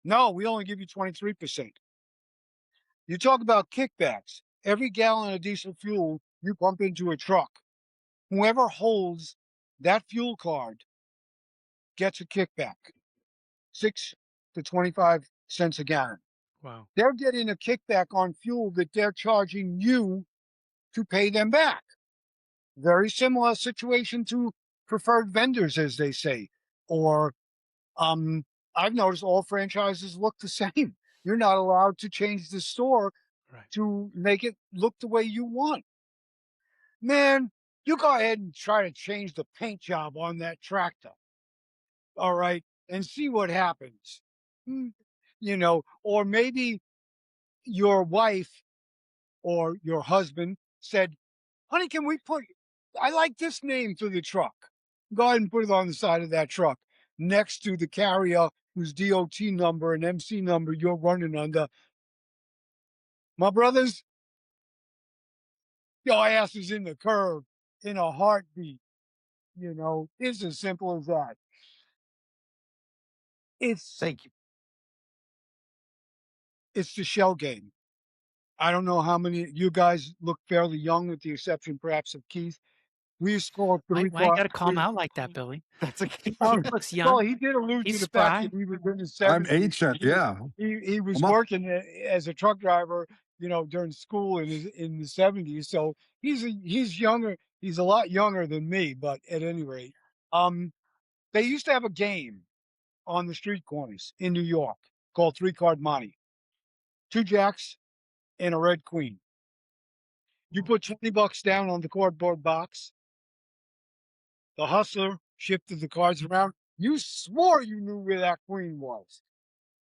No, we only give you 23%. You talk about kickbacks. Every gallon of diesel fuel you pump into a truck, whoever holds that fuel card gets a kickback, 6 to 25 cents a gallon. Wow. They're getting a kickback on fuel that they're charging you to pay them back. Very similar situation to preferred vendors, as they say. Or I've noticed all franchises look the same. You're not allowed to change the store Right. to make it look the way you want. Man, You go ahead and try to change the paint job on that tractor. All right. And see what happens. Hmm, or maybe your wife or your husband said, honey, I like this name for the truck. Go ahead and put it on the side of that truck next to the carrier whose DOT number and MC number you're running under. My brothers, your ass is in the curve in a heartbeat. It's as simple as that. Thank you. It's the shell game. I don't know how many you guys look fairly young, with the exception perhaps of Keith. We scored Why three. you got to call him out like that, Billy? That's a He Um, looks well, young. he did allude to He's the fact spry. that he was in his I'm 70s. ancient. Yeah. He was I'm up. working as a truck driver, during school in the 70s. So he's younger. He's a lot younger than me. But at any rate, they used to have a game on the street corners in New York called Three Card Monte. 2 jacks and a red queen. You put $20 down on the cardboard box. The hustler shifted the cards around. You swore you knew where that queen was.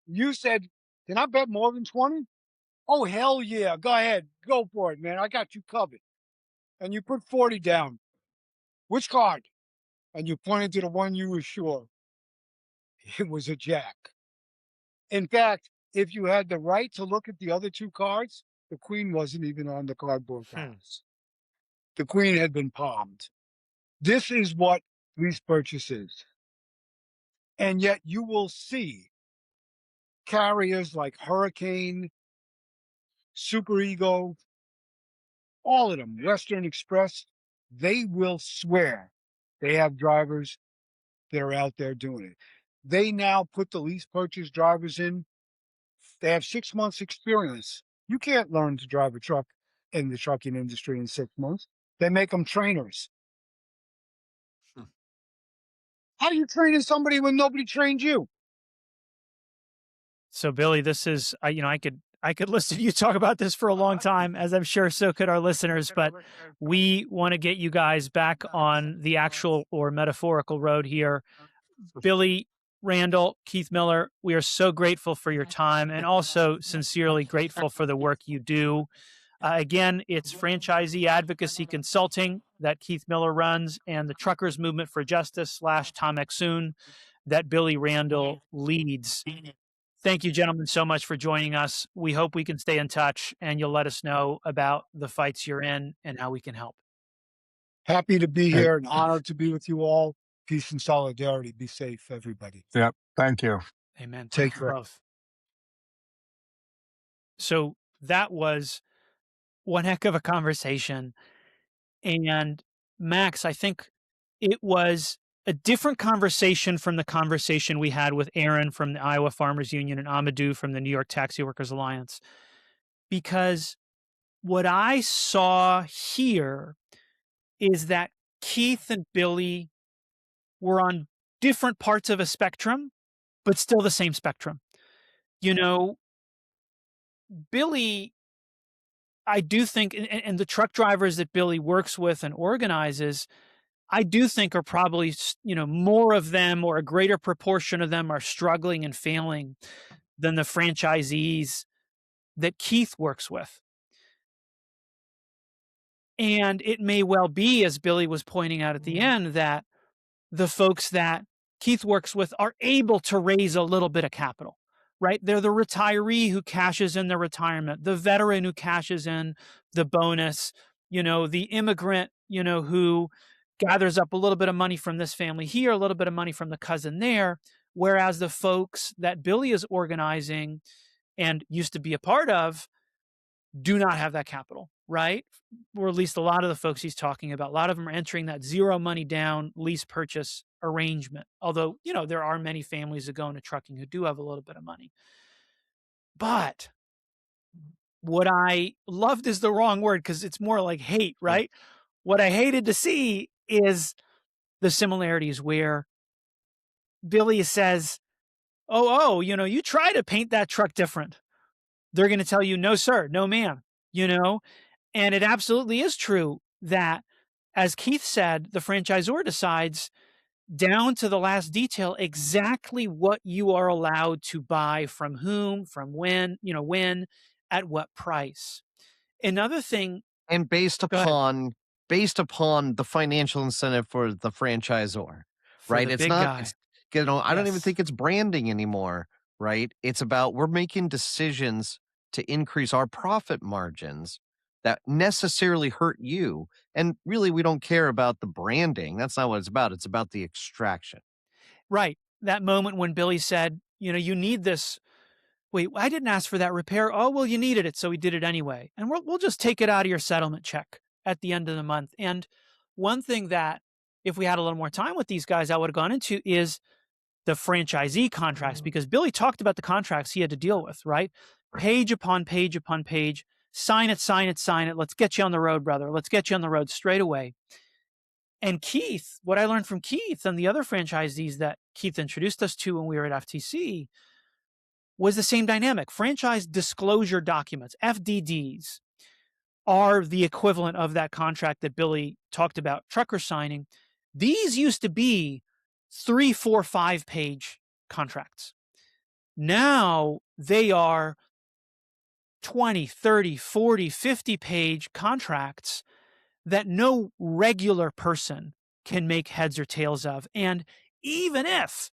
You said, "Can I bet more than 20?" Oh, hell yeah. Go ahead. Go for it, man. I got you covered. And you put 40 down. Which card? And you pointed to the one you were sure. It was a jack. In fact, if you had the right to look at the other 2 cards, the queen wasn't even on the cardboard box. The queen had been palmed. This is what lease purchase is. And yet you will see carriers like Hurricane, Super Ego, all of them, Western Express, they will swear they have drivers that are out there doing it. They now put the lease purchase drivers in. They have 6 months experience. You can't learn to drive a truck in the trucking industry in 6 months. They make them trainers. How are you training somebody when nobody trained you? So, Billy, this is, I could listen to you talk about this for a long time, as I'm sure so could our listeners, but we want to get you guys back on the actual or metaphorical road here. Billy, Randal, Keith Miller, we are so grateful for your time and also sincerely grateful for the work you do. Again, it's franchisee advocacy consulting that Keith Miller runs and the Truckers Movement for Justice / Tom Exoon that Billy Randal leads. Thank you, gentlemen, so much for joining us. We hope we can stay in touch and you'll let us know about the fights you're in and how we can help. Happy to be here and honored to be with you all. Peace and solidarity. Be safe, everybody. Yep. Thank you. Amen. Take Thank you care. both. So that was one heck of a conversation. And Max, I think it was a different conversation from the conversation we had with Aaron from the Iowa Farmers Union and Amadou from the New York Taxi Workers Alliance. Because what I saw here is that Keith and Billy were on different parts of a spectrum, but still the same spectrum. Billy, I do think, and the truck drivers that Billy works with and organizes, I do think are probably, more of them or a greater proportion of them are struggling and failing than the franchisees that Keith works with. And it may well be, as Billy was pointing out at the end, that the folks that Keith works with are able to raise a little bit of capital, right? They're the retiree who cashes in their retirement, the veteran who cashes in the bonus, the immigrant, who gathers up a little bit of money from this family here, a little bit of money from the cousin there. Whereas the folks that Billy is organizing and used to be a part of do not have that capital, right? Or at least a lot of the folks he's talking about, a lot of them are entering that zero money down lease purchase arrangement. Although, there are many families that go into trucking who do have a little bit of money. But what I loved is the wrong word because it's more like hate, right? What I hated to see is the similarities where Billy says, you try to paint that truck different. They're going to tell you, no, sir, no, ma'am, and it absolutely is true that as Keith said, the franchisor decides down to the last detail exactly what you are allowed to buy from whom, from when, when, at what price. Another thing, And go ahead, based upon the financial incentive for the franchisor, for right? the It's big not guy. it's I don't even Yes. think it's branding anymore, right? It's about we're making decisions to increase our profit margins that necessarily hurt you. And really we don't care about the branding. That's not what it's about. It's about the extraction. Right. That moment when Billy said, you need this. Wait, I didn't ask for that repair. Oh, well, you needed it, so we did it anyway. And we'll just take it out of your settlement check at the end of the month. And one thing that, if we had a little more time with these guys, I would have gone into is the franchisee contracts, because Billy talked about the contracts he had to deal with, right? Page upon page upon page. Sign it, sign it, sign it. Let's get you on the road, brother. Let's get you on the road straight away. And Keith, what I learned from Keith and the other franchisees that Keith introduced us to when we were at FTC was the same dynamic. Franchise disclosure documents, FDDs, are the equivalent of that contract that Billy talked about, trucker signing. These used to be 3, 4, 5-page contracts. Now they are 20, 30, 40, 50-page contracts that no regular person can make heads or tails of. And even if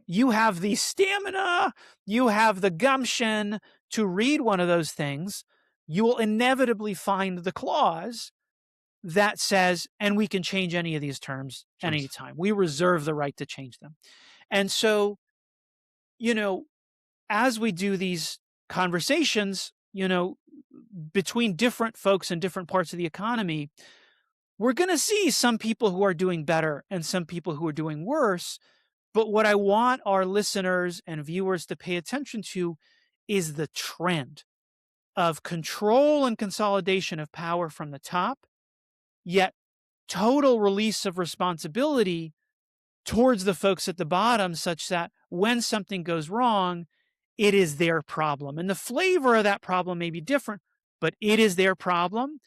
you have the stamina, you have the gumption to read one of those things, you will inevitably find the clause that says, and we can change any of these terms at any time. We reserve the right to change them. And so, as we do these conversations, between different folks in different parts of the economy, we're going to see some people who are doing better and some people who are doing worse. But what I want our listeners and viewers to pay attention to is the trend of control and consolidation of power from the top, yet total release of responsibility towards the folks at the bottom, such that when something goes wrong, it is their problem. And the flavor of that problem may be different, but it is their problem.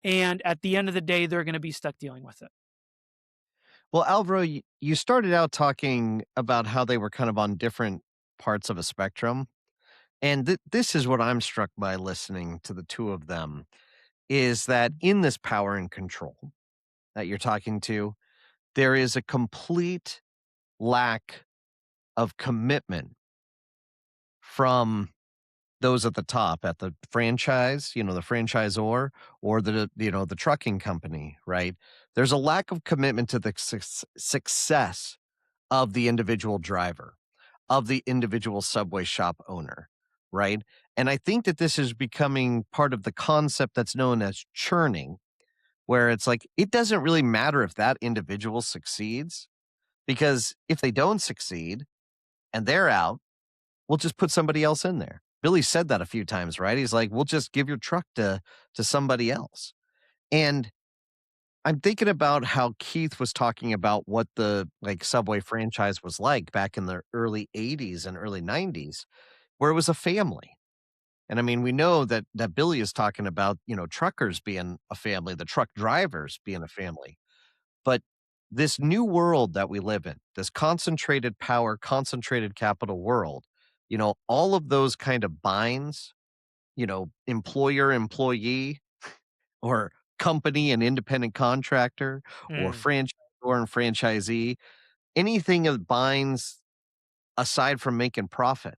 And at the end of the day, they're going to be stuck dealing with it. Well, Alvaro, you started out talking about how they were kind of on different parts of a spectrum. And this is what I'm struck by listening to the two of them is that in this power and control that you're talking to, there is a complete lack of commitment from those at the top, at the franchise, the franchisor or the trucking company, right? There's a lack of commitment to the success of the individual driver, of the individual Subway shop owner, right? And I think that this is becoming part of the concept that's known as churning, where it's like, it doesn't really matter if that individual succeeds, because if they don't succeed and they're out, we'll just put somebody else in there. Billy said that a few times, right? He's like, we'll just give your truck to somebody else. And I'm thinking about how Keith was talking about what the Subway franchise was like back in the early 80s and early 90s, where it was a family. And I mean, we know that Billy is talking about, truckers being a family, the truck drivers being a family. But this new world that we live in, this concentrated power, concentrated capital world, all of those kind of binds, employer, employee, or company and independent contractor, or franchisor and franchisee, anything that binds aside from making profit.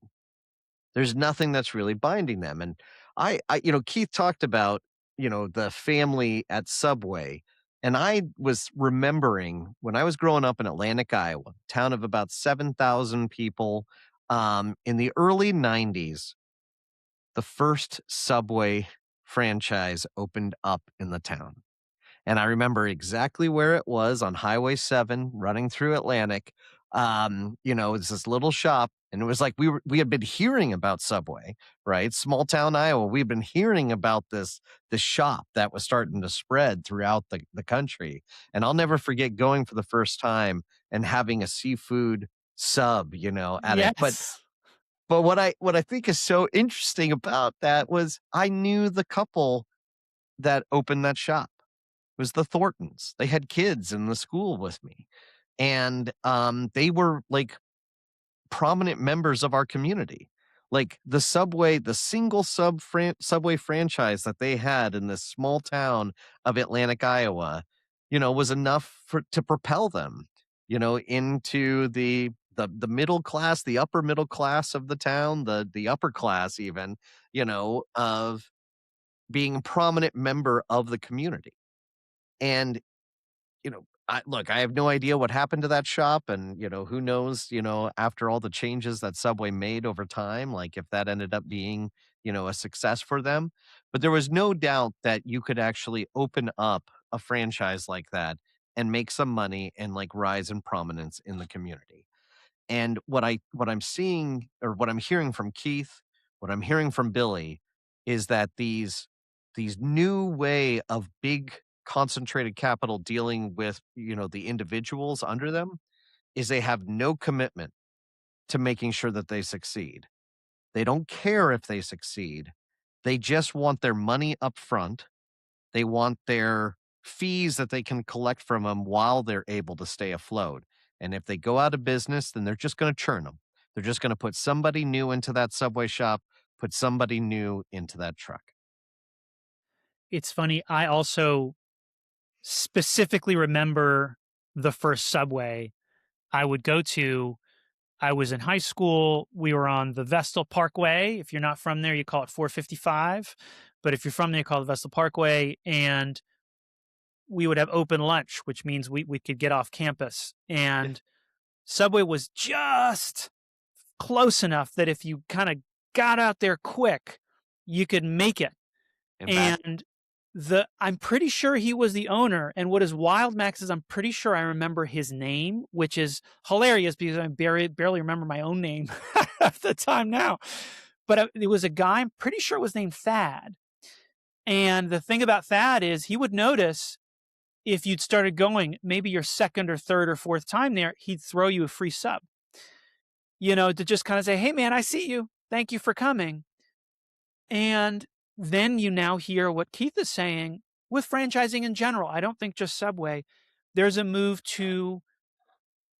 There's nothing that's really binding them. And Keith talked about, the family at Subway. And I was remembering when I was growing up in Atlantic, Iowa, town of about 7,000 people, in the early 90s, the first Subway franchise opened up in the town. And I remember exactly where it was on Highway 7 running through Atlantic. It's this little shop, and it was like we had been hearing about Subway, right? Small town Iowa. We've been hearing about this shop that was starting to spread throughout the country. And I'll never forget going for the first time and having a seafood sub, at it. Yes. But what I think is so interesting about that was I knew the couple that opened that shop. was the Thorntons. They had kids in the school with me. And they were like prominent members of our community. Like the single subway franchise that they had in this small town of Atlantic, Iowa, was enough to propel them, into the middle class, the upper middle class of the town, the upper class even, of being a prominent member of the community. And I have no idea what happened to that shop, and who knows, after all the changes that Subway made over time, like if that ended up being, a success for them. But there was no doubt that you could actually open up a franchise like that and make some money and like rise in prominence in the community. And what I'm seeing or what I'm hearing from Keith, what I'm hearing from Billy is that these new way of big concentrated capital dealing with, the individuals under them is they have no commitment to making sure that they succeed. They don't care if they succeed. They just want their money up front. They want their fees that they can collect from them while they're able to stay afloat. And if they go out of business, then they're just going to churn them. They're just going to put somebody new into that Subway shop, put somebody new into that truck. It's funny. I also specifically remember the first Subway I would go to. I was in high school. We were on the Vestal Parkway. If you're not from there, you call it 455. But if you're from there, you call it the Vestal Parkway. And we would have open lunch, which means we could get off campus. And Subway was just close enough that if you kind of got out there quick, you could make it. And I'm pretty sure he was the owner. And what is wild, Max, is I'm pretty sure I remember his name, which is hilarious because I barely remember my own name at the time now. But it was a guy, I'm pretty sure it was named Thad. And the thing about Thad is he would notice if you'd started going, maybe your second or third or fourth time there, he'd throw you a free sub, to just kind of say, hey, man, I see you. Thank you for coming. And then you now hear what Keith is saying with franchising in general. I don't think just Subway. There's a move to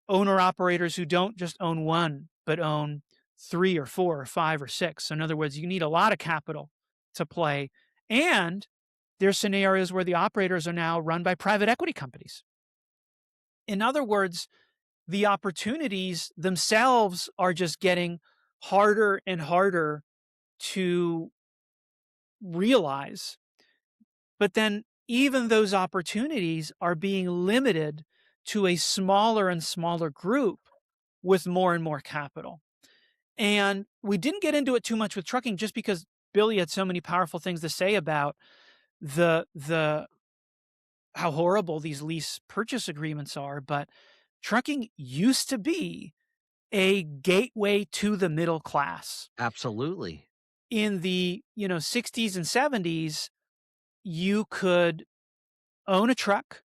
owner operators who don't just own one, but own 3 or 4 or 5 or 6. So in other words, you need a lot of capital to play. And there's scenarios where the operators are now run by private equity companies. In other words, the opportunities themselves are just getting harder and harder to realize. But then even those opportunities are being limited to a smaller and smaller group with more and more capital. And we didn't get into it too much with trucking just because Billy had so many powerful things to say about the how horrible these lease purchase agreements are. But trucking used to be a gateway to the middle class. Absolutely. In the 60s and 70s, you could own a truck.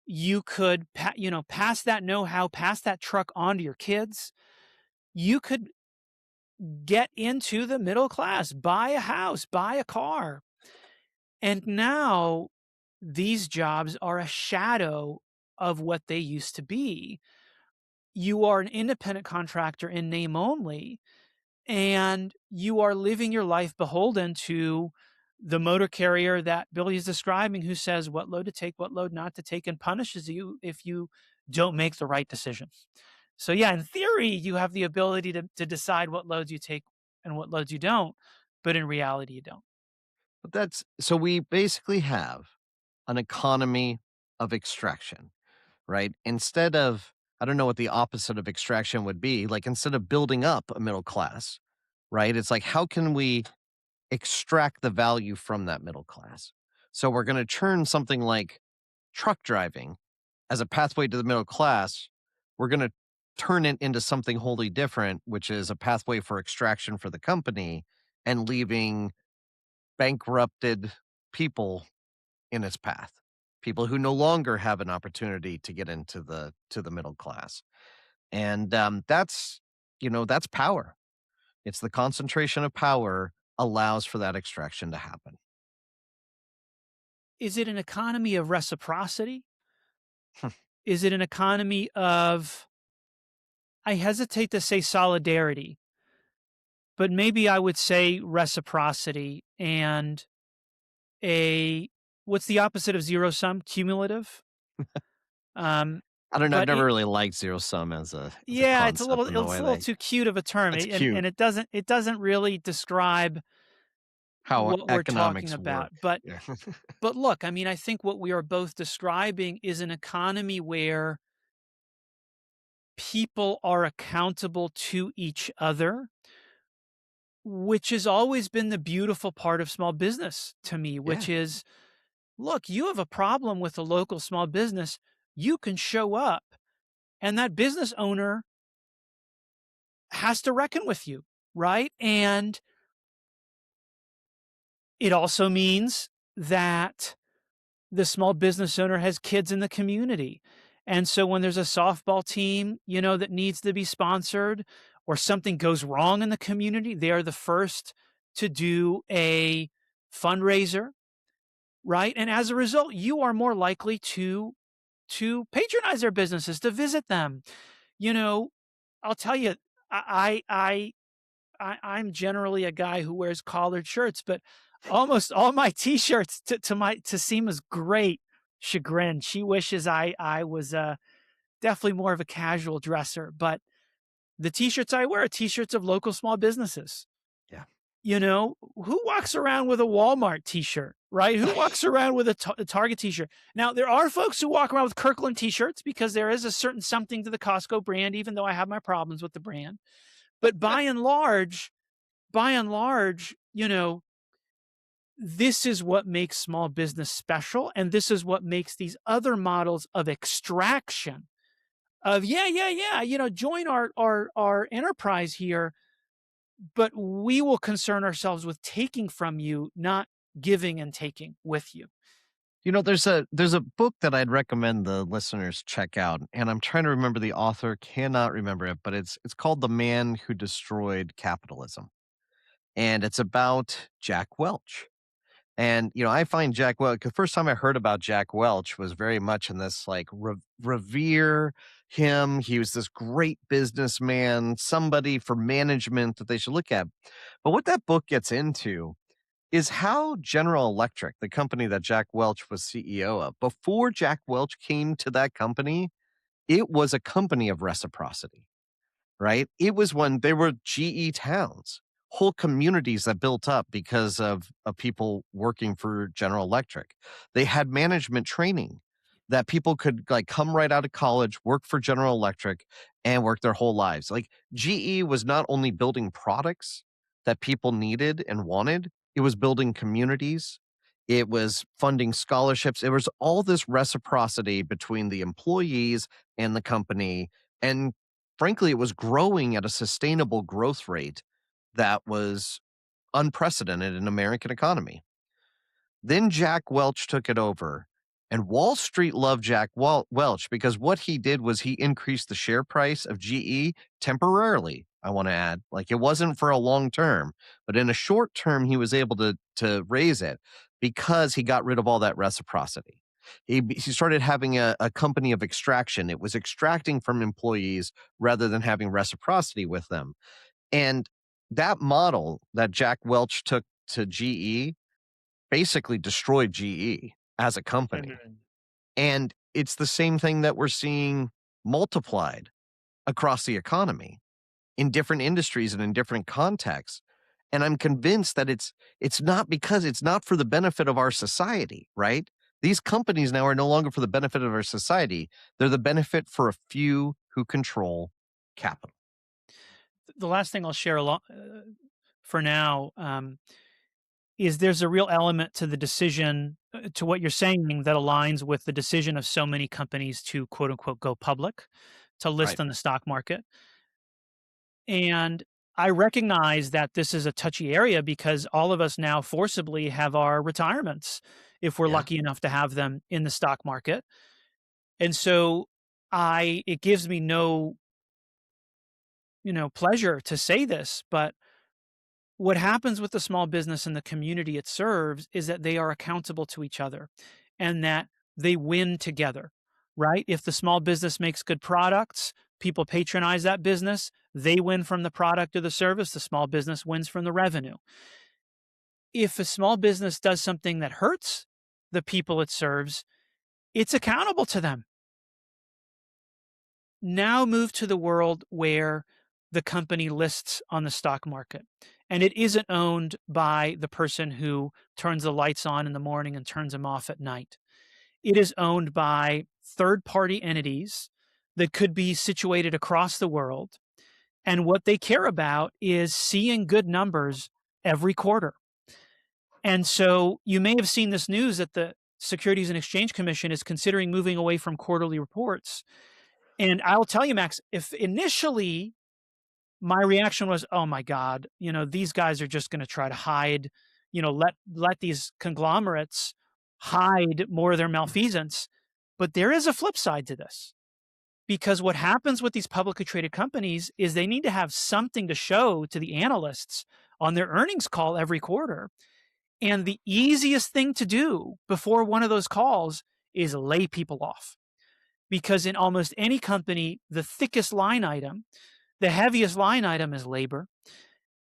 You could pass that know-how, pass that truck on to your kids. You could get into the middle class, buy a house, buy a car. And now these jobs are a shadow of what they used to be. You are an independent contractor in name only, and you are living your life beholden to the motor carrier that Billy is describing, who says what load to take, what load not to take, and punishes you if you don't make the right decision. So yeah, in theory, you have the ability to decide what loads you take and what loads you don't, but in reality, you don't. But so we basically have an economy of extraction, right? Instead of, I don't know what the opposite of extraction would be. Like instead of building up a middle class, right? It's like, how can we extract the value from that middle class? So we're going to turn something like truck driving as a pathway to the middle class. We're going to turn it into something wholly different, which is a pathway for extraction for the company and leaving bankrupted people in its path. People who no longer have an opportunity to get into the middle class. And that's power. It's the concentration of power allows for that extraction to happen. is it an economy of reciprocity? Is it an economy of, I hesitate to say solidarity, but maybe I would say reciprocity and what's the opposite of zero sum? Cumulative. I don't know. I've But never really liked zero sum as a yeah, concept in the way it's a little too cute of a term, it's and cute it doesn't really describe how what we're talking economics about. work. But Yeah. look, I mean, I think what we are both describing is an economy where people are accountable to each other, which has always been the beautiful part of small business to me, Yeah. which is, look, you have a problem with a local small business, you can show up, and that business owner has to reckon with you, right? And it also means that the small business owner has kids in the community. And so when there's a softball team, that needs to be sponsored or something goes wrong in the community, they are the first to do a fundraiser, right? And as a result, you are more likely to patronize their businesses, to visit them. I'll tell you, I'm generally a guy who wears collared shirts, but almost all my t-shirts, to Seema's great chagrin, she wishes I was definitely more of a casual dresser, but the t-shirts I wear are t-shirts of local small businesses. Yeah. Who walks around with a Walmart t-shirt, right? Who walks around with a Target t-shirt? Now, there are folks who walk around with Kirkland t-shirts because there is a certain something to the Costco brand, even though I have my problems with the brand. But by and large, this is what makes small business special. And this is what makes these other models of extraction of, join our enterprise here, but we will concern ourselves with taking from you, not giving and taking with you. There's a book that I'd recommend the listeners check out, and I'm trying to remember the author, cannot remember it, but it's called The Man Who Destroyed Capitalism. And it's about Jack Welch. And I find Jack Welch. The first time I heard about Jack Welch was very much in this like revere him. He was this great businessman, somebody for management that they should look at. But what that book gets into is how General Electric, the company that Jack Welch was CEO of, before Jack Welch came to that company, it was a company of reciprocity, right? It was when they were GE towns, whole communities that built up because of people working for General Electric. They had management training that people could like come right out of college, work for General Electric, and work their whole lives. Like GE was not only building products that people needed and wanted, it was building communities. It was funding scholarships. It was all this reciprocity between the employees and the company. And frankly, it was growing at a sustainable growth rate that was unprecedented in American economy. Then Jack Welch took it over, and Wall Street loved Jack Welch because what he did was he increased the share price of GE temporarily. I want to add, like it wasn't for a long term, but in a short term, he was able to raise it because he got rid of all that reciprocity. He started having a company of extraction. It was extracting from employees rather than having reciprocity with them. And that model that Jack Welch took to GE basically destroyed GE as a company. And it's the same thing that we're seeing multiplied across the economy in different industries and in different contexts. And I'm convinced that it's not because it's not for the benefit of our society, right? These companies now are no longer for the benefit of our society. They're the benefit for a few who control capital. The last thing I'll share for now is there's a real element to the decision, to what you're saying, that aligns with the decision of so many companies to quote unquote go public, to list Right. on the stock market. And I recognize that this is a touchy area because all of us now forcibly have our retirements, if we're Yeah. lucky enough to have them in the stock market. And so it gives me no, pleasure to say this, but what happens with the small business and the community it serves is that they are accountable to each other and that they win together, right? If the small business makes good products, people patronize that business, they win from the product or the service, the small business wins from the revenue. If a small business does something that hurts the people it serves, it's accountable to them. Now move to the world where the company lists on the stock market and it isn't owned by the person who turns the lights on in the morning and turns them off at night. It is owned by third-party entities that could be situated across the world. And what they care about is seeing good numbers every quarter. And so you may have seen this news that the Securities and Exchange Commission is considering moving away from quarterly reports. And I'll tell you, Max, if initially my reaction was, oh my God, these guys are just going to try to hide, let these conglomerates hide more of their malfeasance. But there is a flip side to this, because what happens with these publicly traded companies is they need to have something to show to the analysts on their earnings call every quarter. And the easiest thing to do before one of those calls is lay people off. Because in almost any company, the thickest line item, the heaviest line item is labor.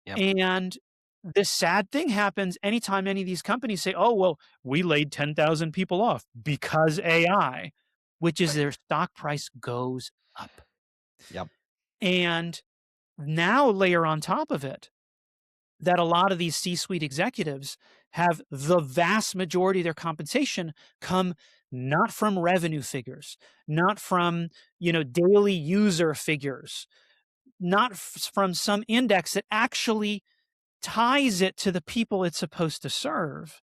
Yep. And this sad thing happens anytime any of these companies say, oh, well, we laid 10,000 people off because AI, which is their stock price goes up. Yep. And now layer on top of it that a lot of these C-suite executives have the vast majority of their compensation come not from revenue figures, not from, daily user figures, not from some index that actually ties it to the people it's supposed to serve.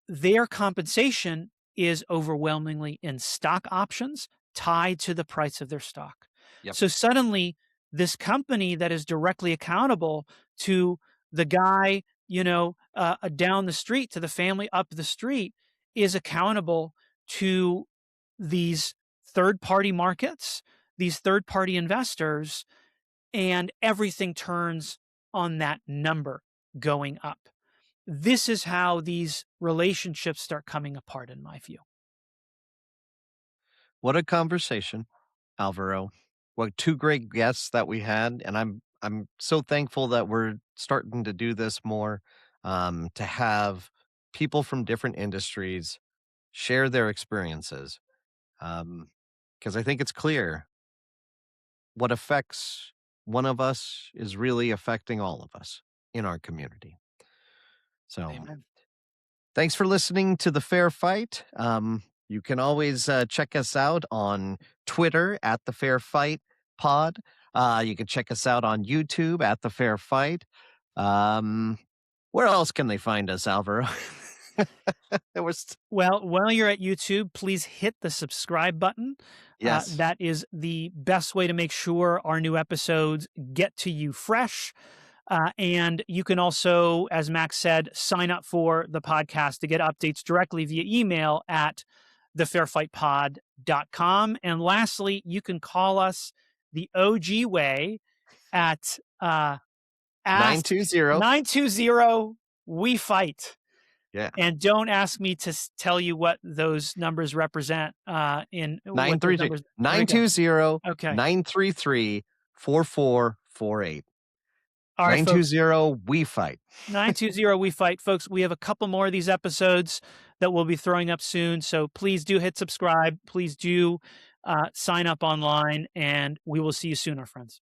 Their compensation is overwhelmingly in stock options tied to the price of their stock. Yep. So suddenly this company that is directly accountable to the guy, down the street, to the family up the street, is accountable to these third-party markets, these third-party investors, and everything turns on that number going up. This is how these relationships start coming apart, in my view. What a conversation, Alvaro. What two great guests that we had, and I'm so thankful that we're starting to do this more, to have people from different industries share their experiences, because I think it's clear what affects one of us is really affecting all of us in our community. So, Amen. thanks for listening to The Fair Fight. You can always check us out on Twitter at The Fair Fight Pod. You can check us out on YouTube at The Fair Fight. Where else can they find us, Alvaro? Well, while you're at YouTube, please hit the subscribe button. Yes. That is the best way to make sure our new episodes get to you fresh. And you can also, as Max said, sign up for the podcast to get updates directly via email at thefairfightpod.com. And lastly, you can call us the OG way at 920 we fight. Yeah. And don't ask me to tell you what those numbers represent in 920 933 4448. All right, 920 we fight. 920 we fight, folks. We have a couple more of these episodes that we'll be throwing up soon. So please do hit subscribe. Please do sign up online, and we will see you soon, our friends.